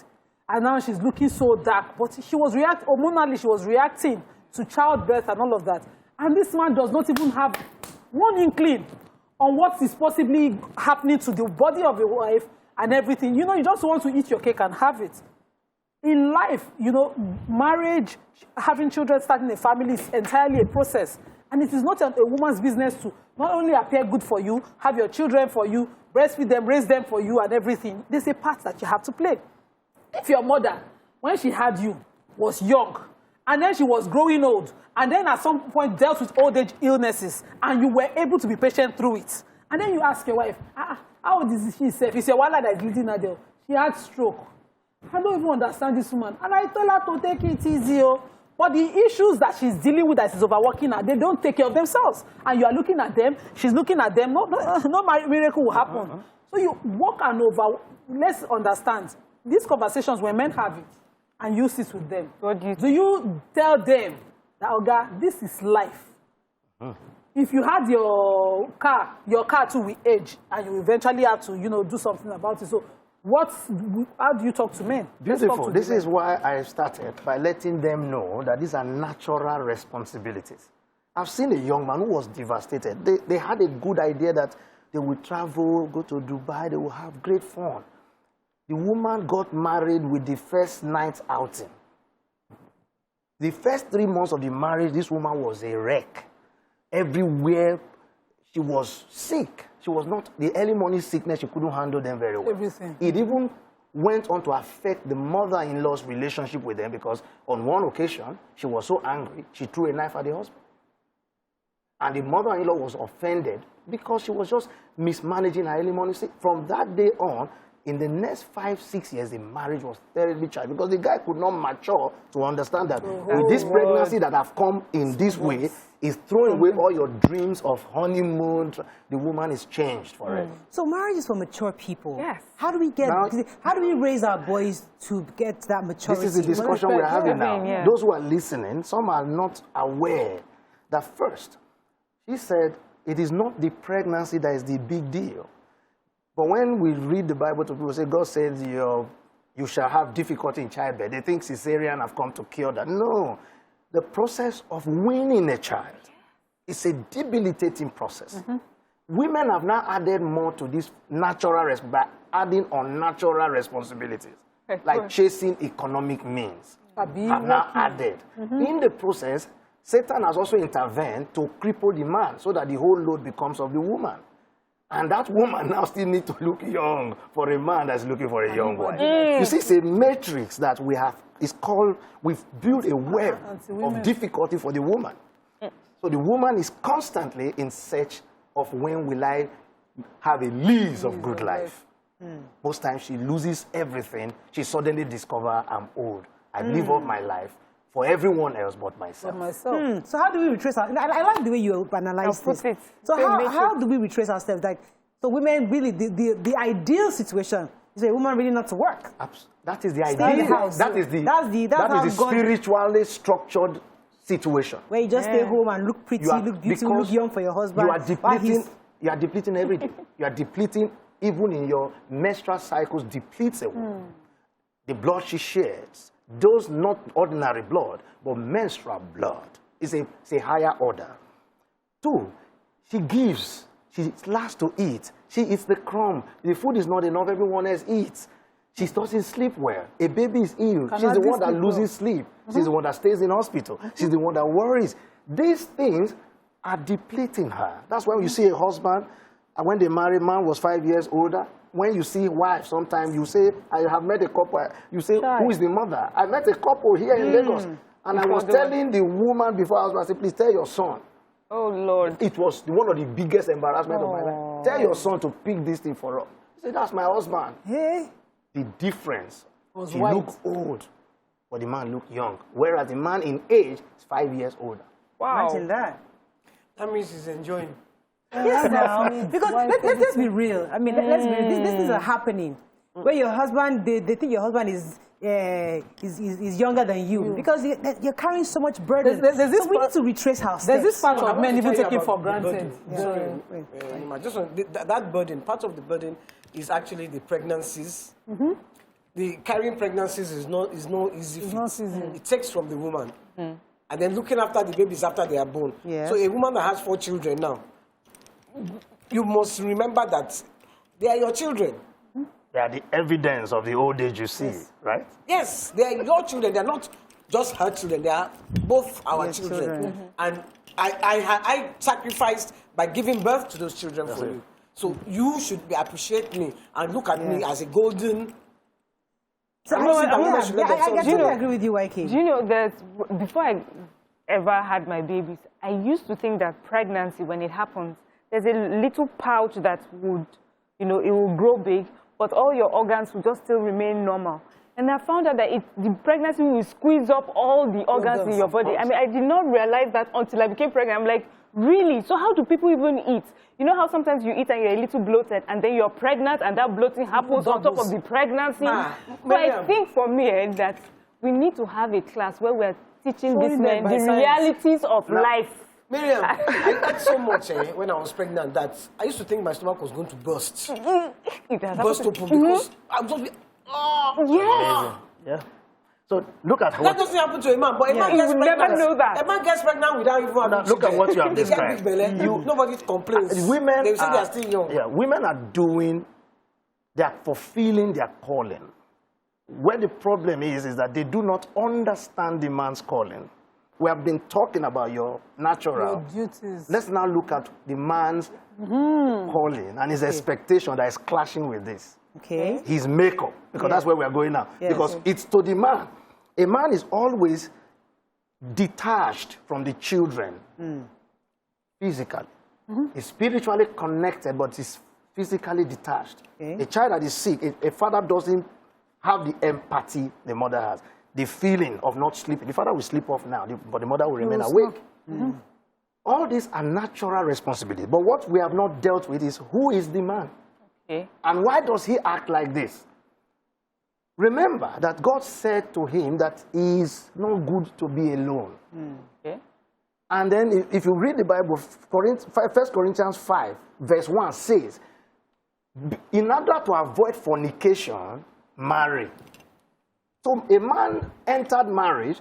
And now she's looking so dark. But she was hormonally, she was reacting to childbirth and all of that. And this man does not even have one inkling on what is possibly happening to the body of the wife and everything. You know, you just want to eat your cake and have it. In life, you know, marriage, having children, starting a family is entirely a process. And it is not a woman's business to not only appear good for you, have your children for you, breastfeed them, raise them for you and everything. There's a part that you have to play. If your mother, when she had you, was young, and then she was growing old, and then at some point dealt with old age illnesses, and you were able to be patient through it, and then you ask your wife, how old is she safe? It's your wallet that is leading her there. She had stroke. I don't even understand this woman. And I told her to take it easy. But the issues that she's dealing with, that she's overworking her, they don't take care of themselves. And you are looking at them, she's looking at them, no miracle will happen. So you walk and over. Let's understand. These conversations, when men have it, and you sit with them, do you tell them that, Oga, this is life? If you had your car too will age, and you eventually have to, you know, do something about it. So how do you talk to men? Beautiful. This is why I started by letting them know that these are natural responsibilities. I've seen a young man who was devastated. They had a good idea that they would travel, go to Dubai, they will have great fun. The woman got married with the first night outing. The first 3 months of the marriage, this woman was a wreck. everywhere. She was sick. She was not, the early morning sickness, she couldn't handle them very well. Everything. It even went on to affect the mother-in-law's relationship with them because on one occasion, she was so angry, she threw a knife at the husband. And the mother-in-law was offended because she was just mismanaging her early morning sickness. From that day on, in the next 5-6 years, the marriage was terribly charged because the guy could not mature to understand that with this pregnancy that have come in this way is throwing away all your dreams of honeymoon. The woman is changed forever. So marriage is for mature people. Yes. How do we get? Now, how do we raise our boys to get that maturity? This is the discussion we're having now. Yeah. Those who are listening, some are not aware that first, she said, it is not the pregnancy that is the big deal. But when we read the Bible to people, say God says you shall have difficulty in childbirth. They think cesarean have come to cure that. No. The process of winning a child is a debilitating process. Women have now added more to this natural by adding unnatural responsibilities, like chasing economic means. Have now added. In the process, Satan has also intervened to cripple the man so that the whole load becomes of the woman. And that woman now still needs to look young for a man that's looking for a young wife. You see, it's a matrix that we have. It's called, we've built a web of difficulty for the woman. So the woman is constantly in search of when will I have a lease of good life. Most times she loses everything. She suddenly discovers I'm old. I live up my life for everyone else but myself. So how do we retrace our... I like the way you analyze this. So how do we retrace ourselves? Like, so women really, the ideal situation is a woman really not to work. That is the ideal. That is the spiritually structured situation. Where you just stay home and look pretty, look beautiful, look young for your husband. You are depleting every day. You are depleting, even in your menstrual cycles, depletes a woman. The blood she sheds, those not ordinary blood, but menstrual blood, is a higher order. 2, she gives. She last to eat. She eats the crumb. The food is not enough, everyone else eats. She doesn't sleep well. A baby is ill. She's the one that loses sleep. She's the one that stays in hospital. She's the one that worries. These things are depleting her. That's why you see a husband, and when they marry, man was 5 years older. When you see wife, sometimes you say, I have met a couple. You say, who is the mother? I met a couple here in Lagos. And I was telling the woman before I was, I said, please tell your son. Oh, Lord. It was one of the biggest embarrassments of my life. Tell your son to pick this thing for us. He said, that's my husband. Hey. The difference, she looked old, but the man looked young. Whereas the man in age is 5 years older. Wow. Imagine that. That means he's enjoying. Yes, now. Because let's be real. I mean, let's be real. These things are happening. Where your husband, they think your husband is younger than you because you're carrying so much burden. So we need to retrace our steps. There's this part of men even taking for granted. That burden, part of the burden is actually the pregnancies. The carrying pregnancies is no easy feat. It takes from the woman. And then looking after the babies after they are born. Yeah. So a woman that has 4 children now, you must remember that they are your children. They are the evidence of the old age you see, right? Yes, they are your children. They are not just her children. They are both our children. And I sacrificed by giving birth to those children for you. So you should appreciate me and look at me as a golden... So I totally agree with you, YK. Do you know that before I ever had my babies, I used to think that pregnancy, when it happens, there's a little pouch that would, it will grow big, but all your organs will just still remain normal. And I found out that the pregnancy will squeeze up all the organs in your body. I mean, I did not realize that until I became pregnant. I'm like, really? So how do people even eat? You know how sometimes you eat and you're a little bloated, and then you're pregnant, and that bloating happens on top of the pregnancy? So I think for me that we need to have a class where we're teaching these men the realities of life. Miriam, I ate so much when I was pregnant that I used to think my stomach was going to burst. Burst open because I was just... Yeah. So look at that what... doesn't happen to a man, but a man gets pregnant. Never know that. A man gets pregnant without even having Look at what you have described. Nobody complains. Women they say they are still young. Yeah, women they are fulfilling their calling. Where the problem is that they do not understand the man's calling. we have been talking about your natural. Your duties. Let's now look at the man's calling and his expectation that is clashing with this. Okay. His makeup, because that's where we are going now. Yes. Because it's to the man. A man is always detached from the children physically. He's spiritually connected, but he's physically detached. Okay. A child that is sick, a father doesn't have the empathy the mother has. The feeling of not sleeping. The father will sleep off now, but the mother will remain awake. All these are natural responsibilities. But what we have not dealt with is who is the man? Okay. And why does he act like this? Remember that God said to him that he is not good to be alone. Okay. And then if you read the Bible, 1 Corinthians 5, verse 1 says, in order to avoid fornication, marry. So a man entered marriage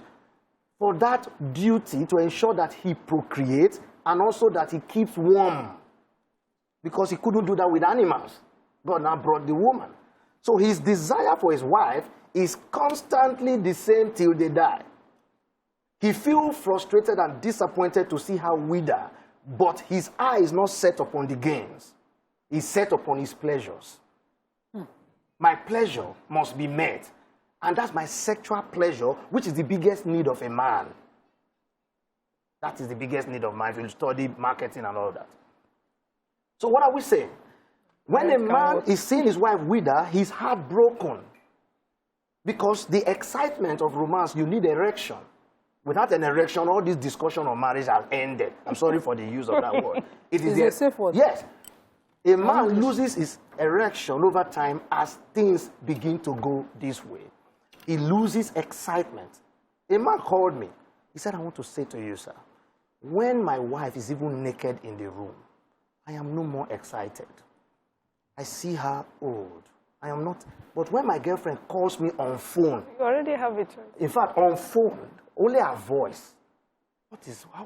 for that duty to ensure that he procreates and also that he keeps warm. Because he couldn't do that with animals. God now brought the woman. So his desire for his wife is constantly the same till they die. He feels frustrated and disappointed to see her wither, but his eye is not set upon the gains. He's set upon his pleasures. My pleasure must be met. And that's my sexual pleasure, which is the biggest need of a man. That is the biggest need of man if you study marketing and all that. So what are we saying? When a man is seeing his wife wither, he's heartbroken. Because the excitement of romance, you need erection. Without an erection, all this discussion on marriage has ended. I'm sorry for the use of that word. It is a safe word. Yes. A man loses his erection over time as things begin to go this way. He loses excitement. A man called me. He said, I want to say to you, sir, when my wife is even naked in the room, I am no more excited. I see her old. I am not. But when my girlfriend calls me on phone. You already have a choice. In fact, on phone, only her voice.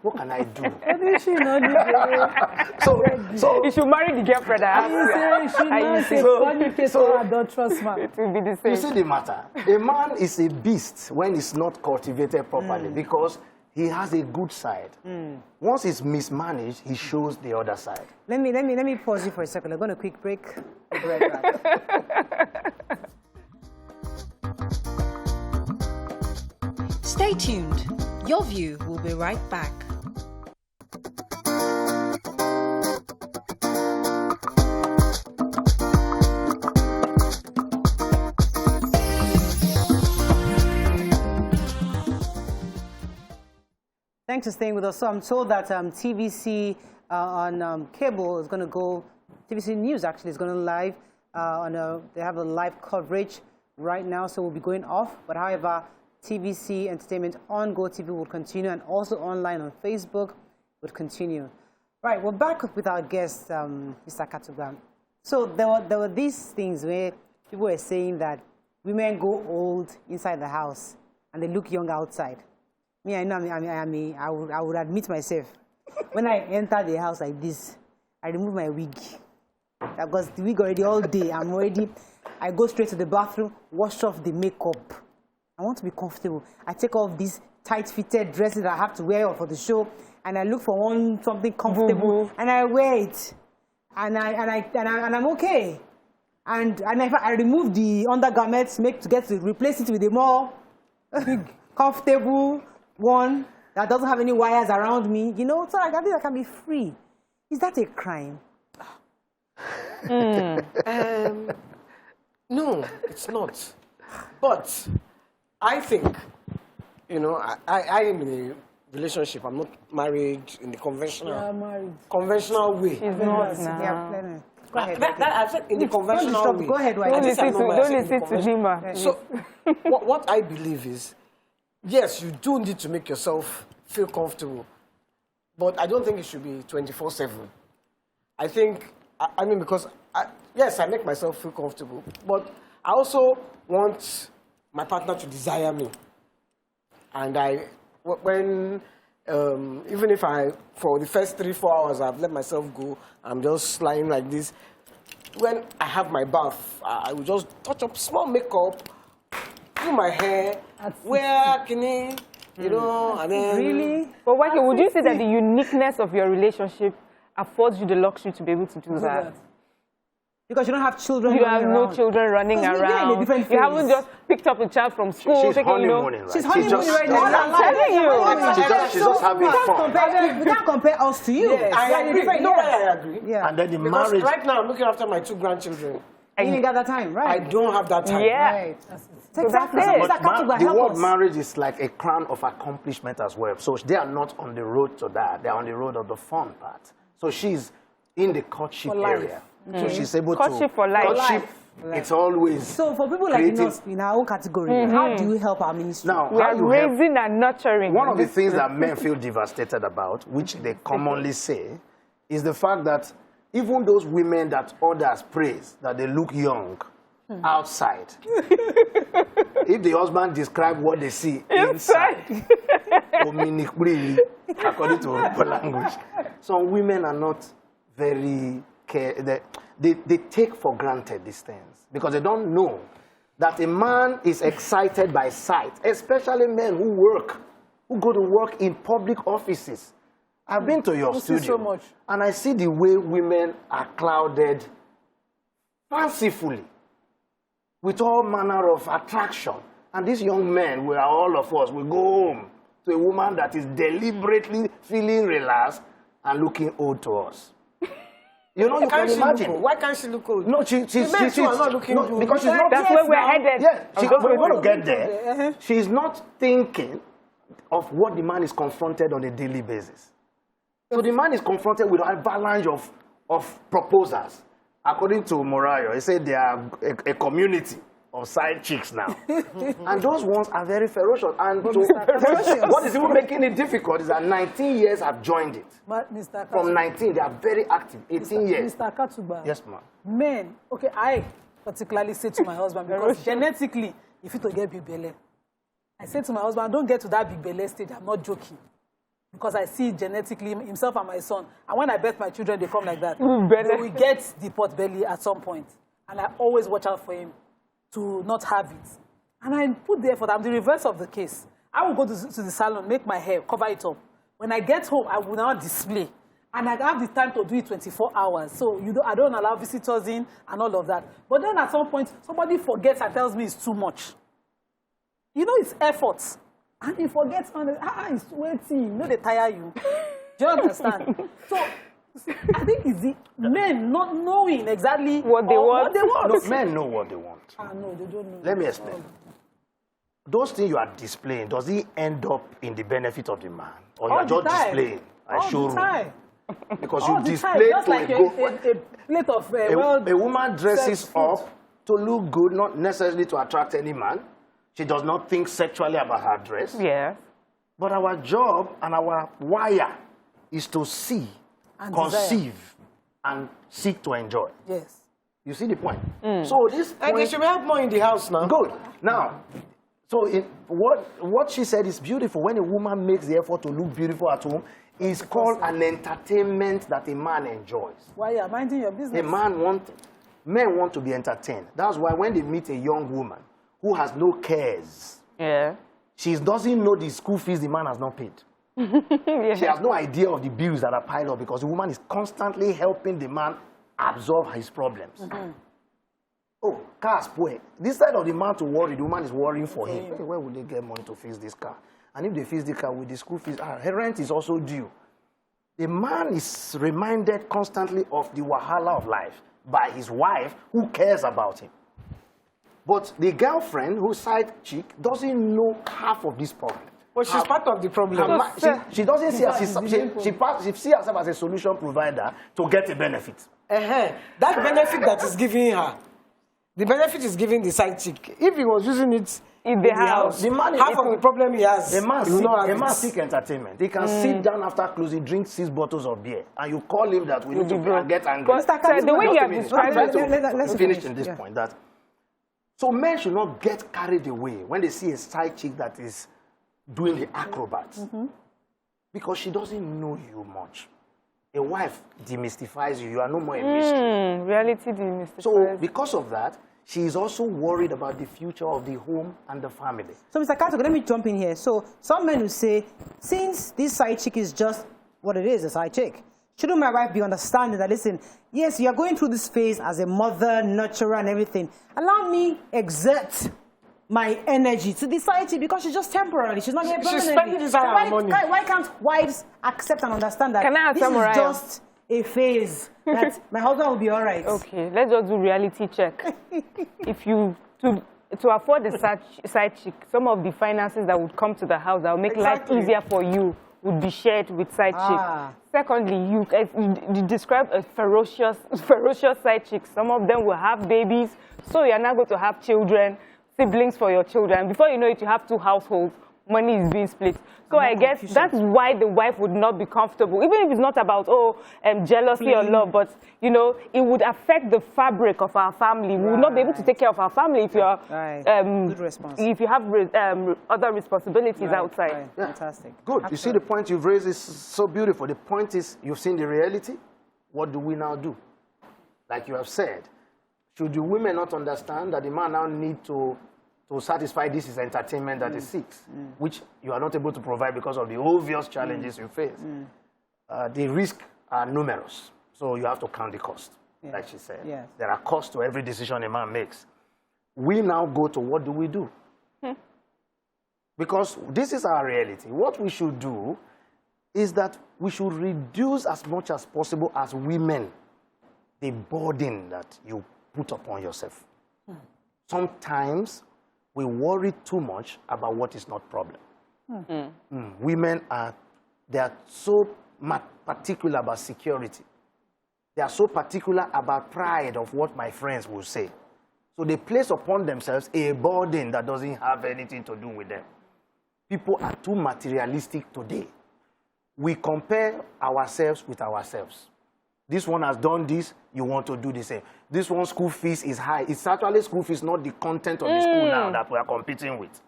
What can I do? so You should marry the girlfriend. Don't trust man. It will be the same. You see the matter. A man is a beast when he's not cultivated properly because he has a good side. Once he's mismanaged, he shows the other side. Let me pause you for a second. I'm going to quick break. We'll be right back. Stay tuned. Your View will be right back. Thanks for staying with us. So I'm told that TVC on cable is going to go, TVC News actually is going to live they have a live coverage right now, so we'll be going off. But however, TVC Entertainment on GOTV will continue, and also online on Facebook would continue. Right, we're back with our guest, Mr. Katuba. So there were these things where people were saying that women go old inside the house and they look young outside. Me, I know I would admit myself. When I enter the house like this, I remove my wig. Because the wig already all day, I go straight to the bathroom, wash off the makeup. I want to be comfortable. I take off these tight-fitted dresses that I have to wear for the show, and I look for something comfortable, and I wear it, and I'm okay. And if I remove the undergarments, replace it with a more comfortable one that doesn't have any wires around me, so I can be free. Is that a crime? No, it's not. But I think, I am in a relationship. I'm not married in the conventional way. She's not now. Yeah, go ahead. I said in the conventional way. Go ahead. Don't listen to Nima. So, what I believe is, yes, you do need to make yourself feel comfortable, but I don't think it should be 24/7. I think, because, yes, I make myself feel comfortable, but I also want my partner to desire me. And even if for the first 3-4 hours, I've let myself go, I'm just lying like this. When I have my bath, I will just touch up small makeup, do my hair, wear you know, and then... Really? But Waki, would you say that the uniqueness of your relationship affords you the luxury to be able to do that? Because you don't have children. You have no children running around. You haven't just picked up a child from school. She's honeymooning, right? She's honeymooning right now. I'm telling you. She's just having fun. We can't compare us to you. Yes, I agree. No, I agree. Yeah. And then the Because marriage... right now, I'm looking after my 2 grandchildren. You didn't got that time, right? I don't have that time. Yeah. Right. So Exactly. that's it. But The word marriage is like a crown of accomplishment as well. So they are not on the road to that. They are on the road of the fun part. So she's in the courtship area. So she's able Courtship to... for life. Courtship, it's always... So for people like us in our own category, how do you help our ministry? Now, We how are you help... raising and nurturing. One of the things that men feel devastated about, which they commonly say, is the fact that even those women that others praise, that they look young outside, if the husband describes what they see inside, according to Yoruba language, some women are not very care. They take for granted these things because they don't know that a man is excited by sight, especially men who work, who go to work in public offices. I've been to your studio, and I see the way women are clouded fancifully with all manner of attraction. And these young men, we are all of us, we go home to a woman that is deliberately feeling relaxed and looking old to us. You know, you can imagine. Why can't she look old? No, she's not looking good. because she's not. That's where we're headed. Yeah, we're going to get there. She's not thinking of what the man is confronted on a daily basis. So the man is confronted with an avalanche of proposals. According to Morayo, he said they are a community of side chicks now. And those ones are very ferocious. And what is even making it difficult is that 19 years have joined it. From 19, they are very active. 18 years. Mr. Katuba. Yes, ma'am. Men, okay, I particularly say to my husband, because genetically, if you to get big belly, I say to my husband, don't get to that big belly stage. I'm not joking. Because I see genetically himself and my son. And when I birth my children, they come like that. They will get the pot belly at some point. And I always watch out for him to not have it. And I put the effort. I'm the reverse of the case. I will go to the salon, make my hair, cover it up. When I get home, I will now display. And I have the time to do it 24 hours. So I don't allow visitors in and all of that. But then at some point, somebody forgets and tells me it's too much. You know, it's effort. And he forgets, it's waiting. No, they tire you. Do you understand? So, I think it's the men not knowing exactly what they want. No, men know what they want. No, they don't know. Let me explain. Those things you are displaying, does it end up in the benefit of the man? Or you are just displaying? I show you. Because you display just like a plate of a woman dresses up to look good, not necessarily to attract any man. She does not think sexually about her dress. Yeah. But our job and our wire is to see, and conceive, and seek to enjoy. Yes. You see the point? So this point... And they should have more in the house now. Good. Now, so what she said is beautiful. When a woman makes the effort to look beautiful at home, it's called an entertainment that a man enjoys. Why you are minding your business? Men want to be entertained. That's why when they meet a young woman who has no cares, she doesn't know the school fees the man has not paid. She has no idea of the bills that are piled up because the woman is constantly helping the man absorb his problems. Oh, car spoil. This side of the man to worry, the woman is worrying for him. Hey, where will they get money to fix this car? And if they fix the car with the school fees, her rent is also due. The man is reminded constantly of the wahala of life by his wife who cares about him. But the girlfriend, who's side chick, doesn't know half of this problem. Well, she's part of the problem. She doesn't see herself, she sees herself as a solution provider to get a benefit. That benefit that is giving her, the benefit is giving the side chick. If he was using it in the house, half of the problem he has. A man seek entertainment. He can sit down after closing, drink 6 bottles of beer, and you call him that we need to get angry. The way you have described it, let's finish in this point. So men should not get carried away when they see a side chick that is doing the acrobats. Because she doesn't know you much. A wife demystifies you. You are no more a mystery. Reality demystifies. So because of that, she is also worried about the future of the home and the family. So, Mr. Kato, let me jump in here. So, some men will say, since this side chick is just what it is, a side chick, shouldn't my wife be understanding that, listen, yes, you're going through this phase as a mother, nurturer, and everything. Allow me exert my energy to the side chick because she's just temporary. She's not here permanently. She's spending this hour money. Why can't wives accept and understand that Can I this answer, is just a phase, that my husband will be all right? Okay, let's just do reality check. If you, to afford a side chick, some of the finances that would come to the house that will make life easier for you would be shared with side chick. Secondly, you describe a ferocious side chick. Some of them will have babies, so you're not going to have children, siblings for your children. Before you know it, you have 2 households. Money is being split. So I guess that's why the wife would not be comfortable, even if it's not about, jealousy or love, but, you know, it would affect the fabric of our family. We would not be able to take care of our family if you're, good response. If you have other responsibilities outside. Right. Yeah. Fantastic. Good. Absolutely. You see, the point you've raised is so beautiful. The point is, you've seen the reality. What do we now do? Like you have said, should the women not understand that the man now need to satisfy this is entertainment that he seeks, which you are not able to provide because of the obvious challenges you face. The risks are numerous, so you have to count the cost, like she said. Yes. There are costs to every decision a man makes. We now go to what do we do? Because this is our reality. What we should do is that we should reduce as much as possible as women the burden that you put upon yourself. Sometimes we worry too much about what is not problem. Women they are so particular about security. They are so particular about pride of what my friends will say. So they place upon themselves a burden that doesn't have anything to do with them. People are too materialistic today. We compare ourselves with ourselves. This one has done this, you want to do the same. This one's school fees is high. It's actually school fees, not the content of the school now that we are competing with.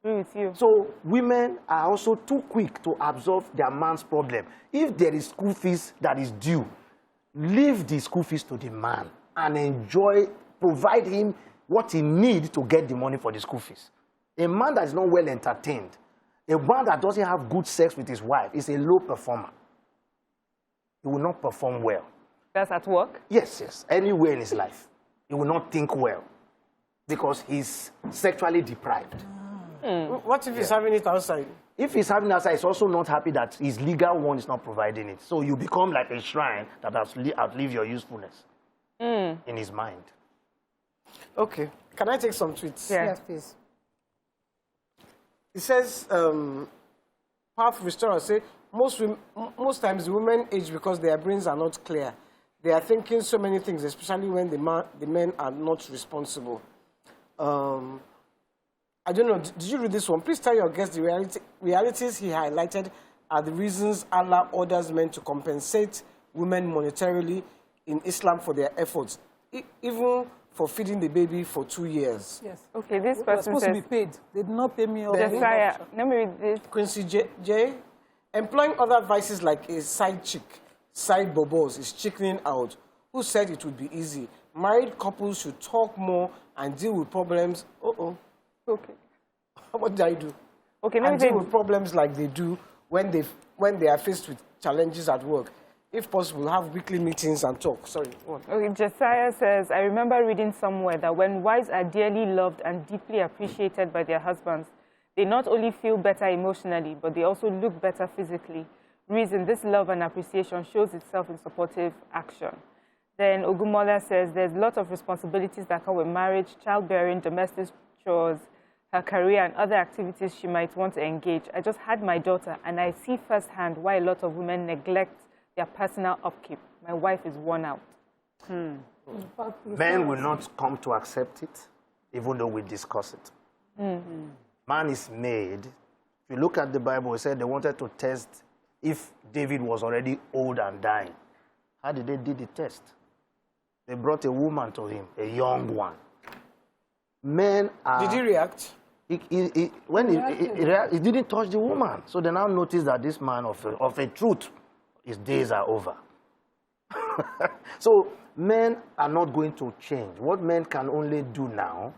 I agree with you. So women are also too quick to absorb their man's problem. If there is school fees that is due, leave the school fees to the man and provide him what he needs to get the money for the school fees. A man that is not well entertained, a man that doesn't have good sex with his wife is a low performer. He will not perform well. That's at work? Yes, yes. Anywhere in his life. He will not think well because he's sexually deprived. What if he's having it outside? If he's having it outside, he's also not happy that his legal one is not providing it. So you become like a shrine that has outlived your usefulness in his mind. Okay. Can I take some tweets? Yeah. Yes, please. It says, Powerful Restorer say, most times the women age because their brains are not clear. They are thinking so many things, especially when the men are not responsible. I don't know, did you read this one? Please tell your guests the realities he highlighted are the reasons Allah orders men to compensate women monetarily in Islam for their efforts, even for feeding the baby for 2 years. Yes. Okay, this person supposed to be paid. They did not pay me all. Josiah, let me read this. Quincy J. Employing other vices like a side chick, side bobos is chickening out. Who said it would be easy? Married couples should talk more and deal with problems. Okay. What did I do? Okay, let me deal with problems like they do when they are faced with challenges at work. If possible, have weekly meetings and talk. Sorry. What? Okay, Josiah says, I remember reading somewhere that when wives are dearly loved and deeply appreciated by their husbands, they not only feel better emotionally, but they also look better physically. Reason this love and appreciation shows itself in supportive action. Then Ogumola says there's a lot of responsibilities that come with marriage, childbearing, domestic chores, her career, and other activities she might want to engage. I just had my daughter, and I see firsthand why a lot of women neglect their personal upkeep. My wife is worn out. Men will not come to accept it, even though we discuss it. Man is made. If you look at the Bible, it said they wanted to test if David was already old and dying. How did they do the test? They brought a woman to him, a young one. Men are... Did he react? He didn't touch the woman. So they now noticed that this man of a truth, his days are over. So men are not going to change. What men can only do now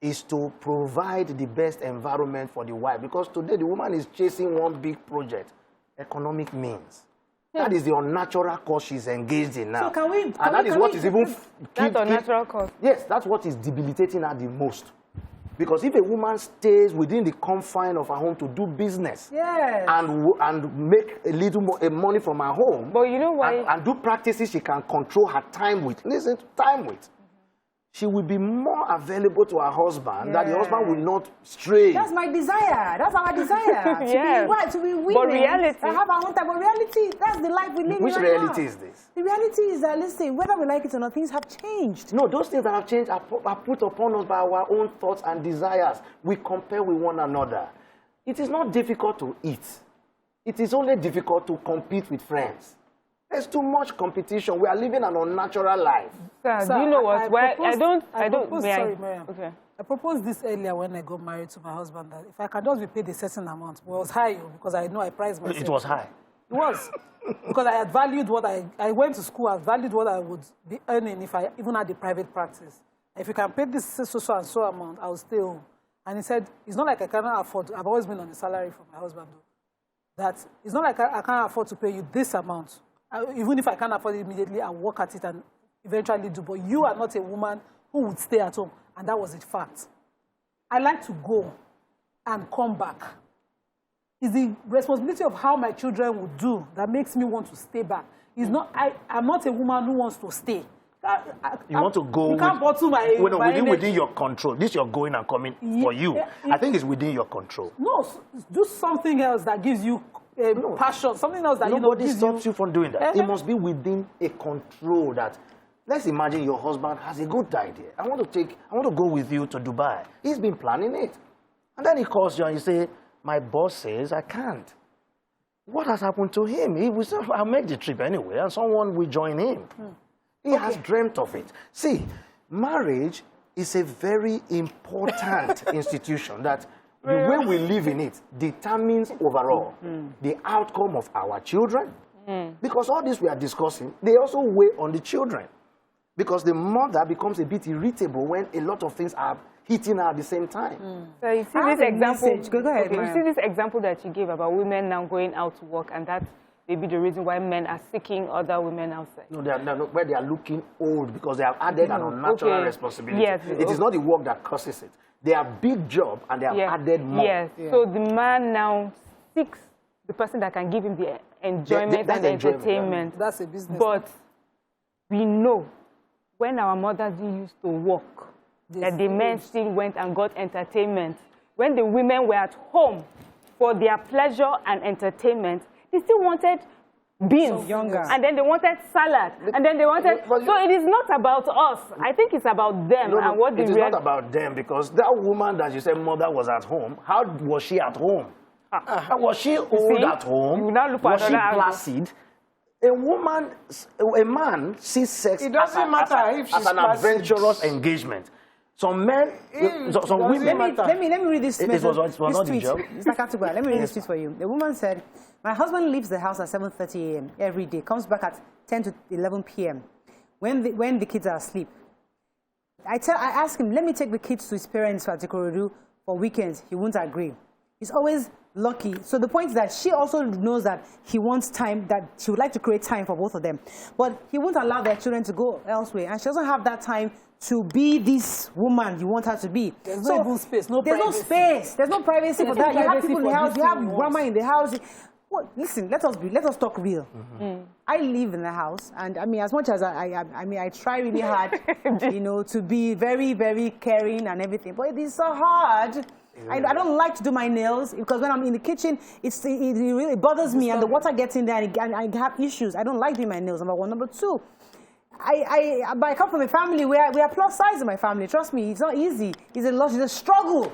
is to provide the best environment for the wife. Because today the woman is chasing one big project, economic means. That is the unnatural cause she's engaged in now. So can we... And that is what is even... That's unnatural cause. Yes, that's what is debilitating her the most. Because if a woman stays within the confine of her home to do business and make a little more money from her home, but you know why? And do practices she can control her time with, listen, time with, she will be more available to her husband, that the husband will not stray. That's my desire. That's our desire. To be women. But reality. I have our own type of reality. That's the life we live in. Which reality is this? The reality is that, listen, whether we like it or not, things have changed. No, those things that have changed are put upon us by our own thoughts and desires. We compare with one another. It is not difficult to eat. It is only difficult to compete with friends. There's too much competition. We are living an unnatural life. Sir, do you know what? I proposed this earlier when I got married to my husband, that if I can just be paid a certain amount, well, it was high because I know I priced myself. It was high. It was. Because I had valued what I went to school, I valued what I would be earning if I even had the private practice. If you can pay this so and so amount, I will stay home. And he said, it's not like I cannot afford, I've always been on a salary from my husband, though, that it's not like I can't afford to pay you this amount. Even if I can't afford it immediately, I'll work at it and eventually do. But you are not a woman who would stay at home. And that was a fact. I like to go and come back. It's the responsibility of how my children would do that makes me want to stay back. It's not, I'm not a woman who wants to stay. You want to go you can't bottle my within your control. This you're going and coming for you. I think it's within your control. No, do something else that gives you passion, something else that nobody stops you from doing that. It must be within a control that. Let's imagine your husband has a good idea. I want to go with you to Dubai. He's been planning it, and then he calls you and you say, "My boss says I can't." What has happened to him? He will say, "I'll make the trip anyway," and someone will join him. He has dreamt of it. See, marriage is a very important institution that. The way we live in it determines overall the outcome of our children. Because all this we are discussing, they also weigh on the children. Because the mother becomes a bit irritable when a lot of things are hitting her at the same time. So you see this example. Go ahead, you see this example that you gave about women now going out to work, and that may be the reason why men are seeking other women outside. No, where they are looking old because they have added an unnatural responsibility. Yes, it is not the work that causes it. They are big job and they have added more. Yes. So the man now seeks the person that can give him the enjoyment and the entertainment. That's a business. But we know when our mothers used to work, that the men still went and got entertainment. When the women were at home for their pleasure and entertainment, they still wanted beans, and then they wanted salad, and then they wanted... So it is not about us. I think it's about them and what they... It is not about them, because that woman that you said mother was at home, how was she at home? Was she old at home? Was she placid? A man sees sex it doesn't matter if she's as an adventurous engagement. Some men, some women... Let me read this tweet. Mr. Katuba, let me read this tweet for you. The woman said, "My husband leaves the house at 7:30 a.m. every day, comes back at 10 to 11 p.m. when the kids are asleep. I ask him, let me take the kids to his parents at Ikorodu for weekends. He won't agree. He's always lucky." So the point is that she also knows that he wants time, that she would like to create time for both of them. But he won't allow their children to go elsewhere. And she doesn't have that time to be this woman you want her to be. There's no even space, no privacy. There's no space. There's no privacy for that. You have people in the house. You have grandma in the house. Well, listen, let us talk real. I live in the house, and I mean, as much as I try really hard, to be very, very caring and everything, but it is so hard. I don't like to do my nails because when I'm in the kitchen, it really bothers me, and the water gets in there, and I have issues. I don't like doing my nails. Number one. Number two, I come from a family where we are plus size in my family. Trust me, it's not easy. It's a struggle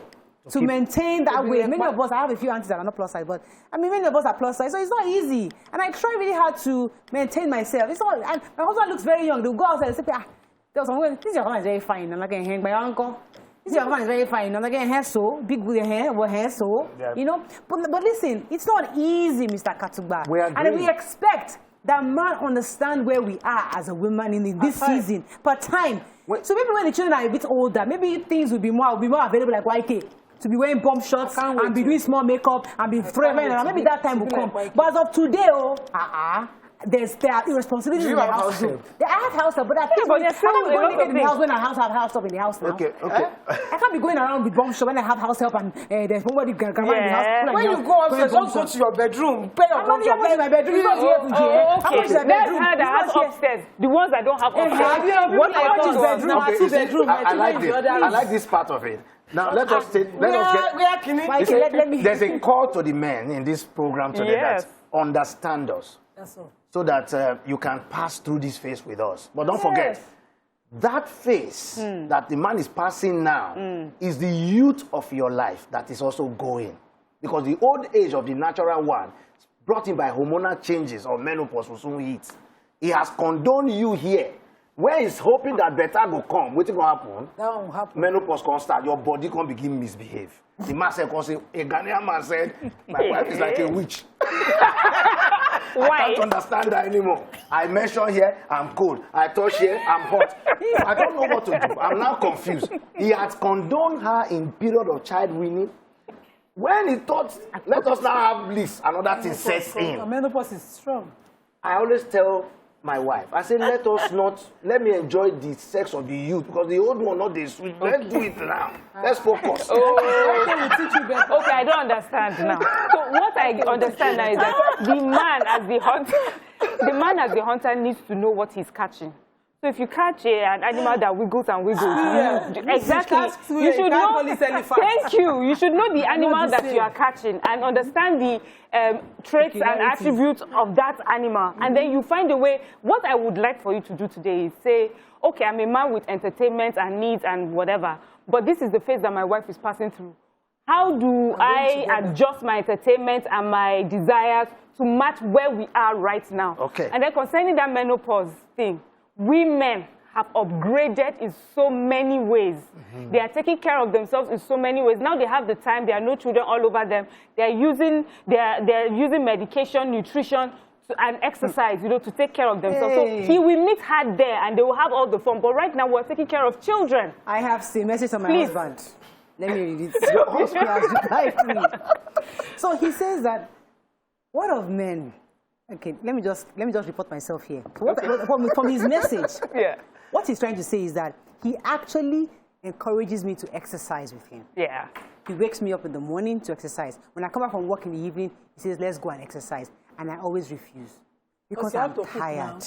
to maintain that way. Many of us, I have a few aunties that are not plus size, but I mean, many of us are plus size, so it's not easy. And I try really hard to maintain myself. It's not, and my husband looks very young. They'll go outside and say, this your husband is very fine. I'm like, hang my uncle. This your husband is very fine. I'm like, hair so big with hair so, But listen, it's not easy, Mr. Katuba. We agree. And we expect that man understand where we are as a woman in this season per time. So maybe when the children are a bit older, maybe things will be more available like YK. To be wearing bomb shots and be doing small makeup and be thriving, and maybe that time will come. But as of today, there are irresponsibilities in the house. They have house help, but I can't be going in the house when I have house help in the house now. Okay. I can't be going around with bomb shot when I have house help and there's nobody can come in the house. When you go upstairs, don't go to your bedroom. Pay your bomb shot. I'm in my bedroom. It's not here to jail. Okay, that's how they have upstairs. The ones that don't have upstairs. What is bedroom? I like this part of it. Now let us get. There's a call to the men in this program today that understand us, so that you can pass through this phase with us. But don't forget, that phase that the man is passing now is the youth of your life that is also going, because the old age of the natural one, brought in by hormonal changes or menopause, will soon hit. He has condoned you here. Where he's hoping that better will come, what's going to happen? That won't happen. Menopause can start, your body can begin misbehave. The man said, a Ghanaian man said, my wife is like a witch. Why? I can't understand that anymore. I mention here, I'm cold. I touch here, I'm hot. I don't know what to do. I'm now confused. He had condoned her in period of child weaning. When he thought, let us now have bliss, another thing sets in. Menopause is strong. I always tell my wife, I say, let me enjoy the sex of the youth, because the old one, not the sweet. Let's do it now. Let's focus. Okay, I don't understand now. So what I understand now is that the man as the hunter needs to know what he's catching. So if you catch an animal that wiggles and wiggles, exactly, you should know. Thank you. You should know the animal that you are catching and understand the traits and attributes of that animal, and then you find a way. What I would like for you to do today is say, okay, I'm a man with entertainment and needs and whatever, but this is the phase that my wife is passing through. How do I adjust my entertainment and my desires to match where we are right now? Okay. And then concerning that menopause thing, women have upgraded in so many ways. They are taking care of themselves in so many ways. Now they have the time. There are no children all over them. They are using medication, nutrition, and exercise, to take care of themselves. So he will meet her there, and they will have all the fun. But right now, we're taking care of children. I have seen message from my husband. Let me read it. Your husband has replied to me. So he says that, what of men? Okay, let me just report myself here. From his message, what he's trying to say is that he actually encourages me to exercise with him. Yeah. He wakes me up in the morning to exercise. When I come back from work in the evening, he says, let's go and exercise. And I always refuse because I'm tired.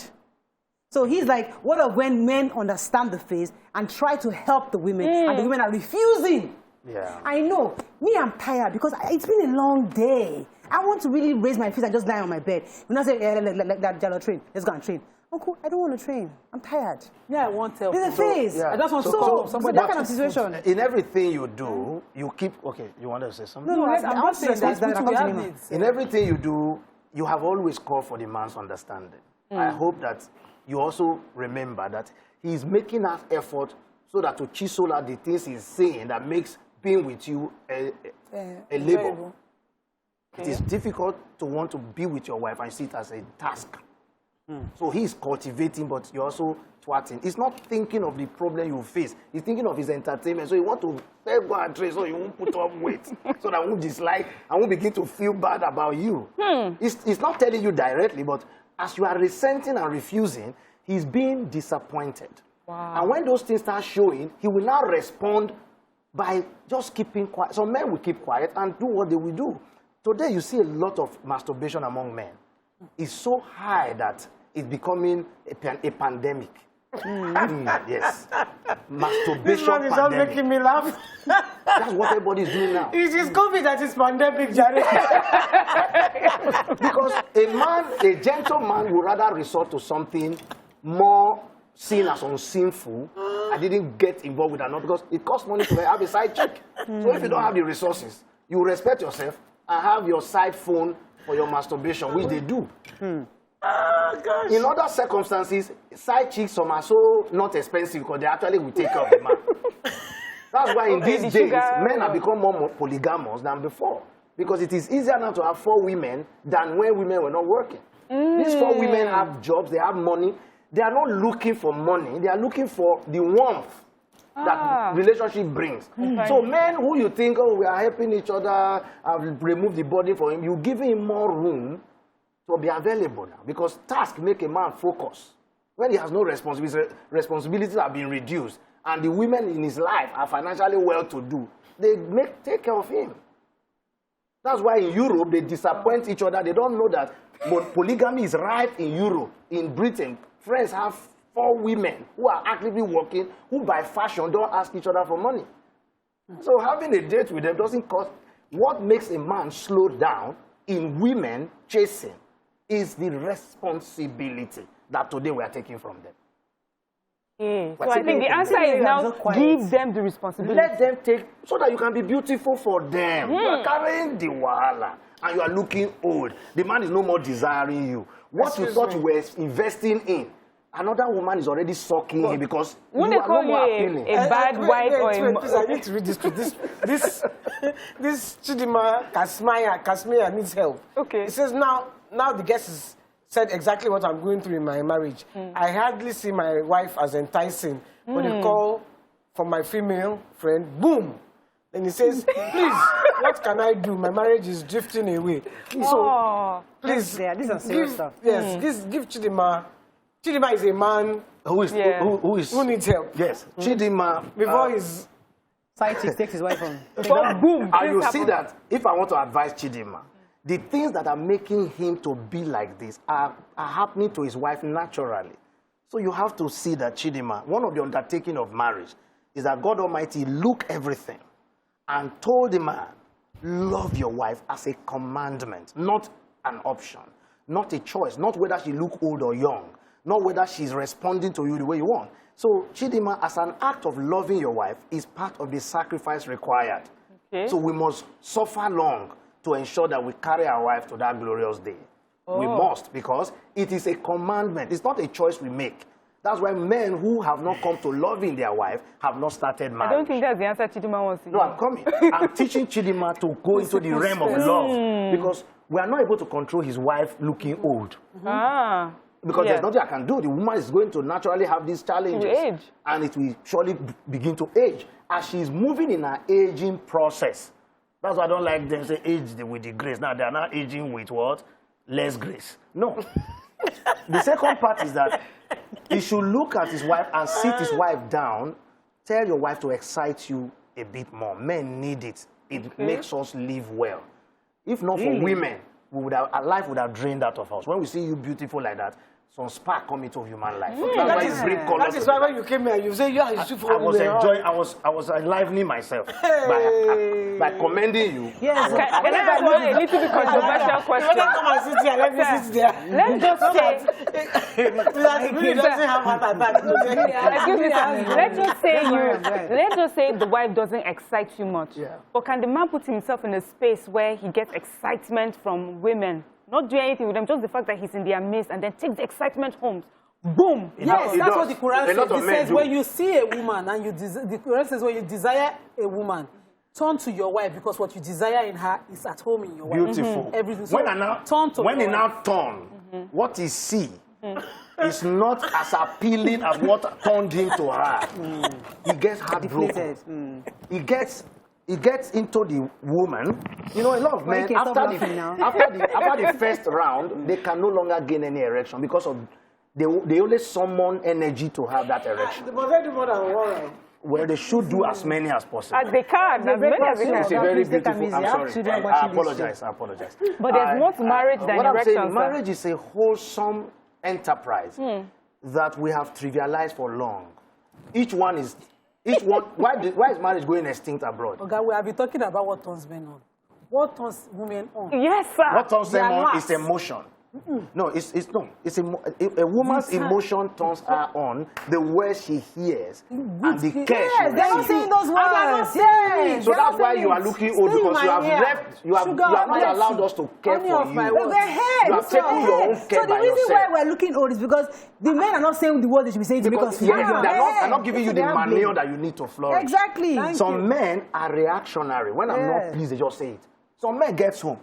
So he's like, what of when men understand the phase and try to help the women, and the women are refusing? Yeah. I know. Me, I'm tired because it's been a long day. I want to really raise my feet and just lie on my bed. When I say, like Jalo, train, let's go and train. Uncle, I don't want to train. I'm tired. Yeah, I want help. There's a phase. I just want to call somebody. That kind of situation. In everything you do, you keep... Okay, you want to say something? No, I'm not saying that. In everything you do, you have always called for the man's understanding. I hope that you also remember that he's making that effort so that to chisel out the things he's saying that makes being with you a labor. It is difficult to want to be with your wife and see it as a task. So he's cultivating, but you're also twatting. He's not thinking of the problem you face. He's thinking of his entertainment. So he wants to go and train so he won't put on weight, so that I won't dislike, I won't begin to feel bad about you. He's not telling you directly, but as you are resenting and refusing, he's being disappointed. Wow. And when those things start showing, he will now respond by just keeping quiet. So men will keep quiet and do what they will do. Today, you see a lot of masturbation among men. It's so high that it's becoming a pandemic. Yes. Masturbation This one is not making me laugh. That's what everybody's doing now. It is COVID that is pandemic, Jerry. Because a gentleman would rather resort to something more seen as unsinful. I didn't get involved with that, not because it costs money to have a side chick. So if you don't have the resources, you respect yourself and have your side phone for your masturbation, which they do. In other circumstances, side chicks, some are so not expensive because they actually will take care of the man. That's why in these days, men have become more polygamous than before. Because it is easier now to have 4 women than when women were not working. These 4 women have jobs, they have money. They are not looking for money. They are looking for the warmth that relationship brings. So men who you think, oh, we are helping each other, I've removed the body for him, you give him more room to be available now. Because tasks make a man focus. When he has no responsibilities have been reduced, and the women in his life are financially well-to-do, they take care of him. That's why in Europe, they disappoint each other. They don't know that polygamy is rife in Europe. In Britain, friends have 4 women who are actively working, who by fashion don't ask each other for money. So having a date with them doesn't cost. What makes a man slow down in women chasing is the responsibility that today we are taking from them. So I think the answer is now give them the responsibility. Let them take, so that you can be beautiful for them. You are carrying the wahala and you are looking old. The man is no more desiring you. What you thought you were investing in, another woman is already sucking him because you are no more appealing. A bad wife or a... Please, I need to read this Chidima Kasmia needs help. Okay. It says now the guest has said exactly what I'm going through in my marriage. I hardly see my wife as enticing. When you call from my female friend, boom. Then he says, please, what can I do? My marriage is drifting away. So, please, these are serious stuff. Yes, give Chidima. Chidima is a man who needs help. Yes, Chidima. Before his side chick takes his wife home. Boom. And you see that if I want to advise Chidima, the things that are making him to be like this are happening to his wife naturally. So you have to see that Chidima, one of the undertaking of marriage is that God Almighty looked everything and told the man, love your wife as a commandment, not an option, not a choice, not whether she look old or young, not whether she's responding to you the way you want. So Chidima, as an act of loving your wife, is part of the sacrifice required. Okay. So we must suffer long to ensure that we carry our wife to that glorious day. We must, because it is a commandment. It's not a choice we make. That's why men who have not come to loving their wife have not started marriage. I don't think that's the answer Chidima wants to hear. No, I'm coming. I'm teaching Chidima to go into the realm of love, because we are not able to control his wife looking old. Because there's nothing I can do. The woman is going to naturally have these challenges. Age. And it will surely begin to age. As she's moving in her aging process. That's why I don't like them say age with the grace. Now they are not aging with what? Less grace. No. The second part is that he should look at his wife and sit his wife down. Tell your wife to excite you a bit more. Men need it. It makes us live well. If not for women, our life would have drained out of us. When we see you beautiful like that, some spark come into human life. That is why when you came here, you say, yeah, you should I was enjoying, I was enlivening myself by commending you. Yes. Can I ask a little bit controversial question? Come and sit here, let me sit there. Let's just say... Let's just say the wife doesn't excite you much. Yeah. But can the man put himself in a space where he gets excitement from women? Not do anything with them, just the fact that he's in their midst, and then take the excitement home. Boom! Yes, that's what the Quran says. It says when you see a woman and the Quran says when you desire a woman, turn to your wife, because what you desire in her is at home in your wife. Beautiful. Everything. So when he now turn, what he see is not as appealing as what turned him to her. He gets heartbroken. He gets into the woman. You know, a lot of men, after the first round, they can no longer gain any erection because of they only summon energy to have that erection. Well, they should do as many as possible. They can. As many as they can. It's a very beautiful. I'm sorry. I apologize. But there's more to marriage than what erection. I'm saying, marriage is a wholesome enterprise that we have trivialized for long. Why is marriage going extinct abroad? Okay, we have been talking about what turns men on. What turns women on? Yes, sir. What turns them on is emotion. No, it's a woman's emotion turns her on the words she hears and the care she receives. They're not saying those words. Yes. So that's why you are looking old, because you have not allowed us to care for you. You have taken your own care by yourself. So the reason why we're looking old is because the men are not saying the words they should be saying because they're not giving you the manure that you need to flourish. Exactly. Some men are reactionary. When I'm not pleased, they just say it. Some men get home.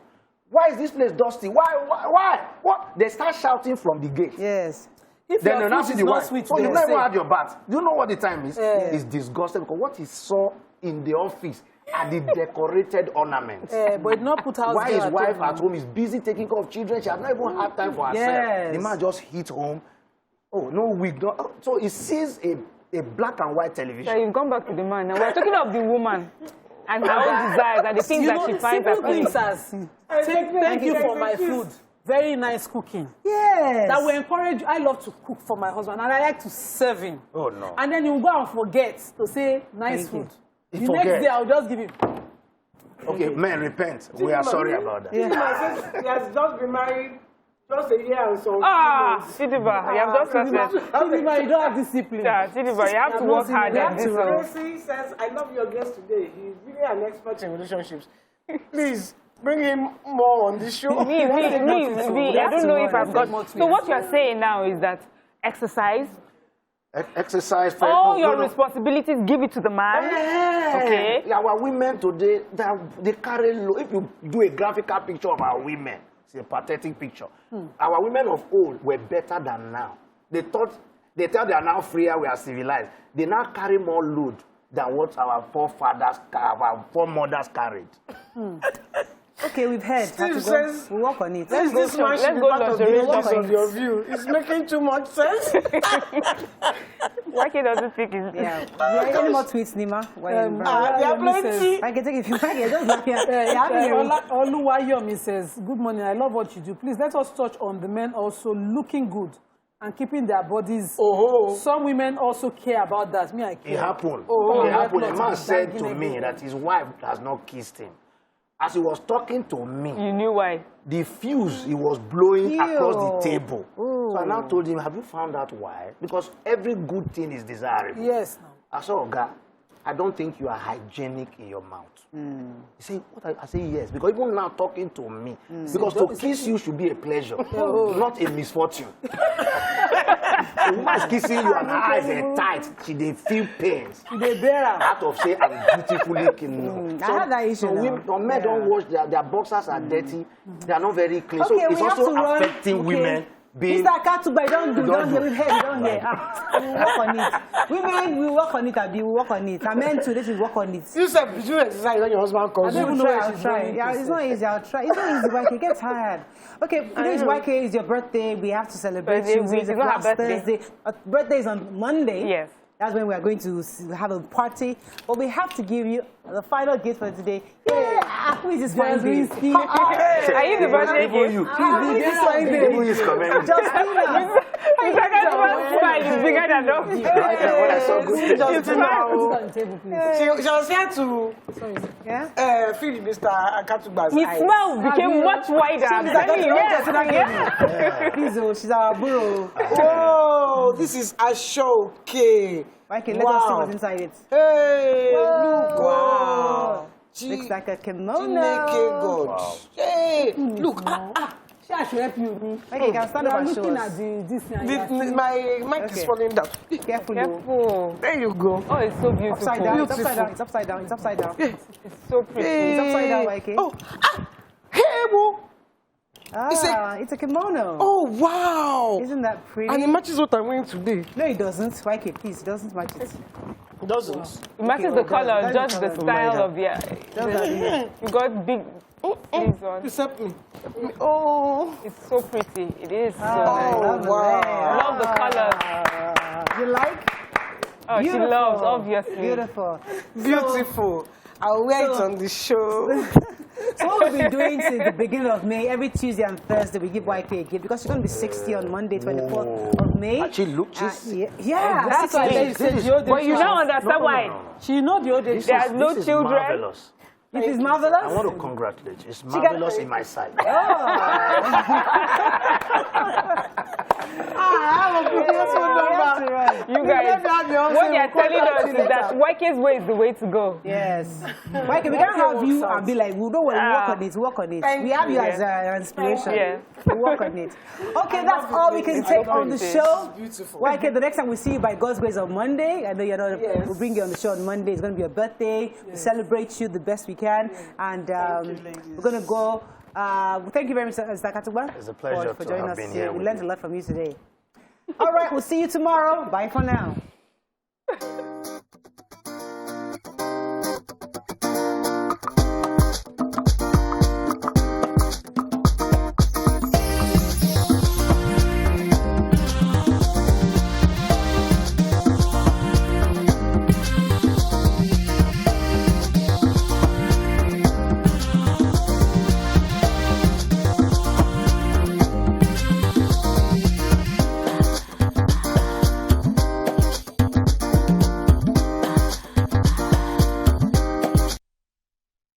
Why is this place dusty? Why? What? They start shouting from the gate. Yes. If Then your they'll now food see is the not wife. sweet, So they you will never say, had your bath. Do you know what the time is? Yeah. He's disgusted because what he saw in the office are the decorated ornaments. but it not put house Why girl his wife home. at home is busy taking care of children. She has not even had time for herself. Yes. The man just hit home. Oh, no wig. No. So he sees a black and white television. So you've gone back to the man. Now we're talking of the woman and her own desires and the things that she finds simple appealing. things as thank you for my food. Very nice cooking. Yes. That will encourage you. I love to cook for my husband and I like to serve him. Oh, no. And then you go and forget to say nice Thank you. food. He The forget. next day I'll just give him. Okay, men, repent. We are sorry about that. He has just been married just a year or so. Chidiba, you have just started. Chidiba, you don't have discipline. Yeah, Chidiba, you have to work hard at this. Tracy says, I love your guest today. He's really an expert in relationships. Please, bring him more on this show. Me, I don't know if I've got. So what you're saying now is that exercise, Exercise. all your responsibilities, give it to the man. Okay. Yeah, our women today, they carry low. If you do a graphical picture of our women, it's a pathetic picture. Our women of old were better than now. They thought they are now freer, we are civilized. They now carry more load than what our forefathers, our foremothers carried. Okay, we've heard. Steve says, we'll work on it. This man should be part of the audience of your view. It's making too much sense. Why can't I just think it's... Yeah. Any more tweets, Nima? There are plenty. I can take it if you like it. Just like Oluwayomi says, good morning, I love what you do. Please let us touch on the men also looking good and keeping their bodies. Some women also care about that. Me, I care. It happened. It happened. A man to said to dangling me everywhere. that his wife has not kissed him. As he was talking to me, You knew why. the fuse he was blowing across the table. So I now told him, have you found out why? Because every good thing is desirable. Yes. No. I said, Oga, I don't think you are hygienic in your mouth. He said, what? I say yes. Because even now talking to me, because to kiss you should be a pleasure, not a misfortune. A woman is kissing you and her eyes are tight. She they feel pains. They bear am. Out of say I'm beautifully looking. I had that issue So now. women, men don't wash their boxers are dirty. They are not very clean. Okay, so it's we have also to run. affecting women being. Mr. Katuba, don't do, Don't don't hear, do. we've heard, don't hear. We'll work on it. Women, we work on it, Abi, we work on it. And men too, they should work on it. You said, did you exercise when your husband calls I you? don't know where I'll try. Yeah, it's not easy, I'll try. It's not easy, YK, get tired. Okay, today's YK, it's your birthday. We have to celebrate Birthday you. week. It's a It's not class her birthday. Thursday. Birthday is on Monday. Yes. That's when we are going to have a party. But we have to give you the final gift for today. Yeah, who is this fine baby? Are you the birthday gift? You. This fine baby. Who is coming? Justina. Mr. Katuba's smile is bigger than us. When I saw good Just things. On the table, please. She was here to Yeah? feel Mr. Akatuba's His eyes. smile became much wider. I'm telling you, yes. Please, oh, she's our bro. Oh, this is a show, okay. YK, let us see what's inside it. Hey, look. Wow. G- Looks like a kimono. Chineke God. Hey, look. She should help you. Okay, you can stand You up are and show looking us. at this thing. and you are seeing- My mic is Okay. falling down. Careful, though. Careful. There you go. Oh, it's so beautiful. Upside down, it's upside down, it's upside down, it's upside down. It's so pretty. It's upside down, YK. Oh, hey, boo. It's a kimono. Oh, wow. Isn't that pretty? And it matches what I'm wearing today. No, it doesn't. YK, please, it doesn't match it. It doesn't. It matches Okay, the well, color, that's just the the color. style of the. Yeah. You got big. These ones. Please help me. Oh. It's so pretty. It is so I nice. love the wow. red. Love the colors. You like? Oh, she Beautiful. loves, obviously. Beautiful. Beautiful. I'll wear it on the show. So what we've been doing since the beginning of May, every Tuesday and Thursday, we give YK a gift because she's going to be 60 on Monday, 24th of May. Actually, look, this. Yeah, That's why exactly. they said the old But you age. don't understand why. She know the old age. There's no This is children. marvelous. It is I marvelous. want to congratulate you. It's marvelous in my sight. You guys, what they're telling us is that YK's way is the way to go. Yes. YK, we can't have you and be like, we don't want to work on it, work on it. We have you as an inspiration. Yeah. We work on it. Okay, that's all we can take on the show. Beautiful. YK, the next time we see you by God's grace on Monday, I know you're not, we'll bring you on the show on Monday. It's going to be your birthday. We celebrate you the best we can. And we're going to go Thank you very much, Mr. Katuba. It's a pleasure for to joining have us been today. here We with learned you. a lot from you today. All right, we'll see you tomorrow. Bye for now.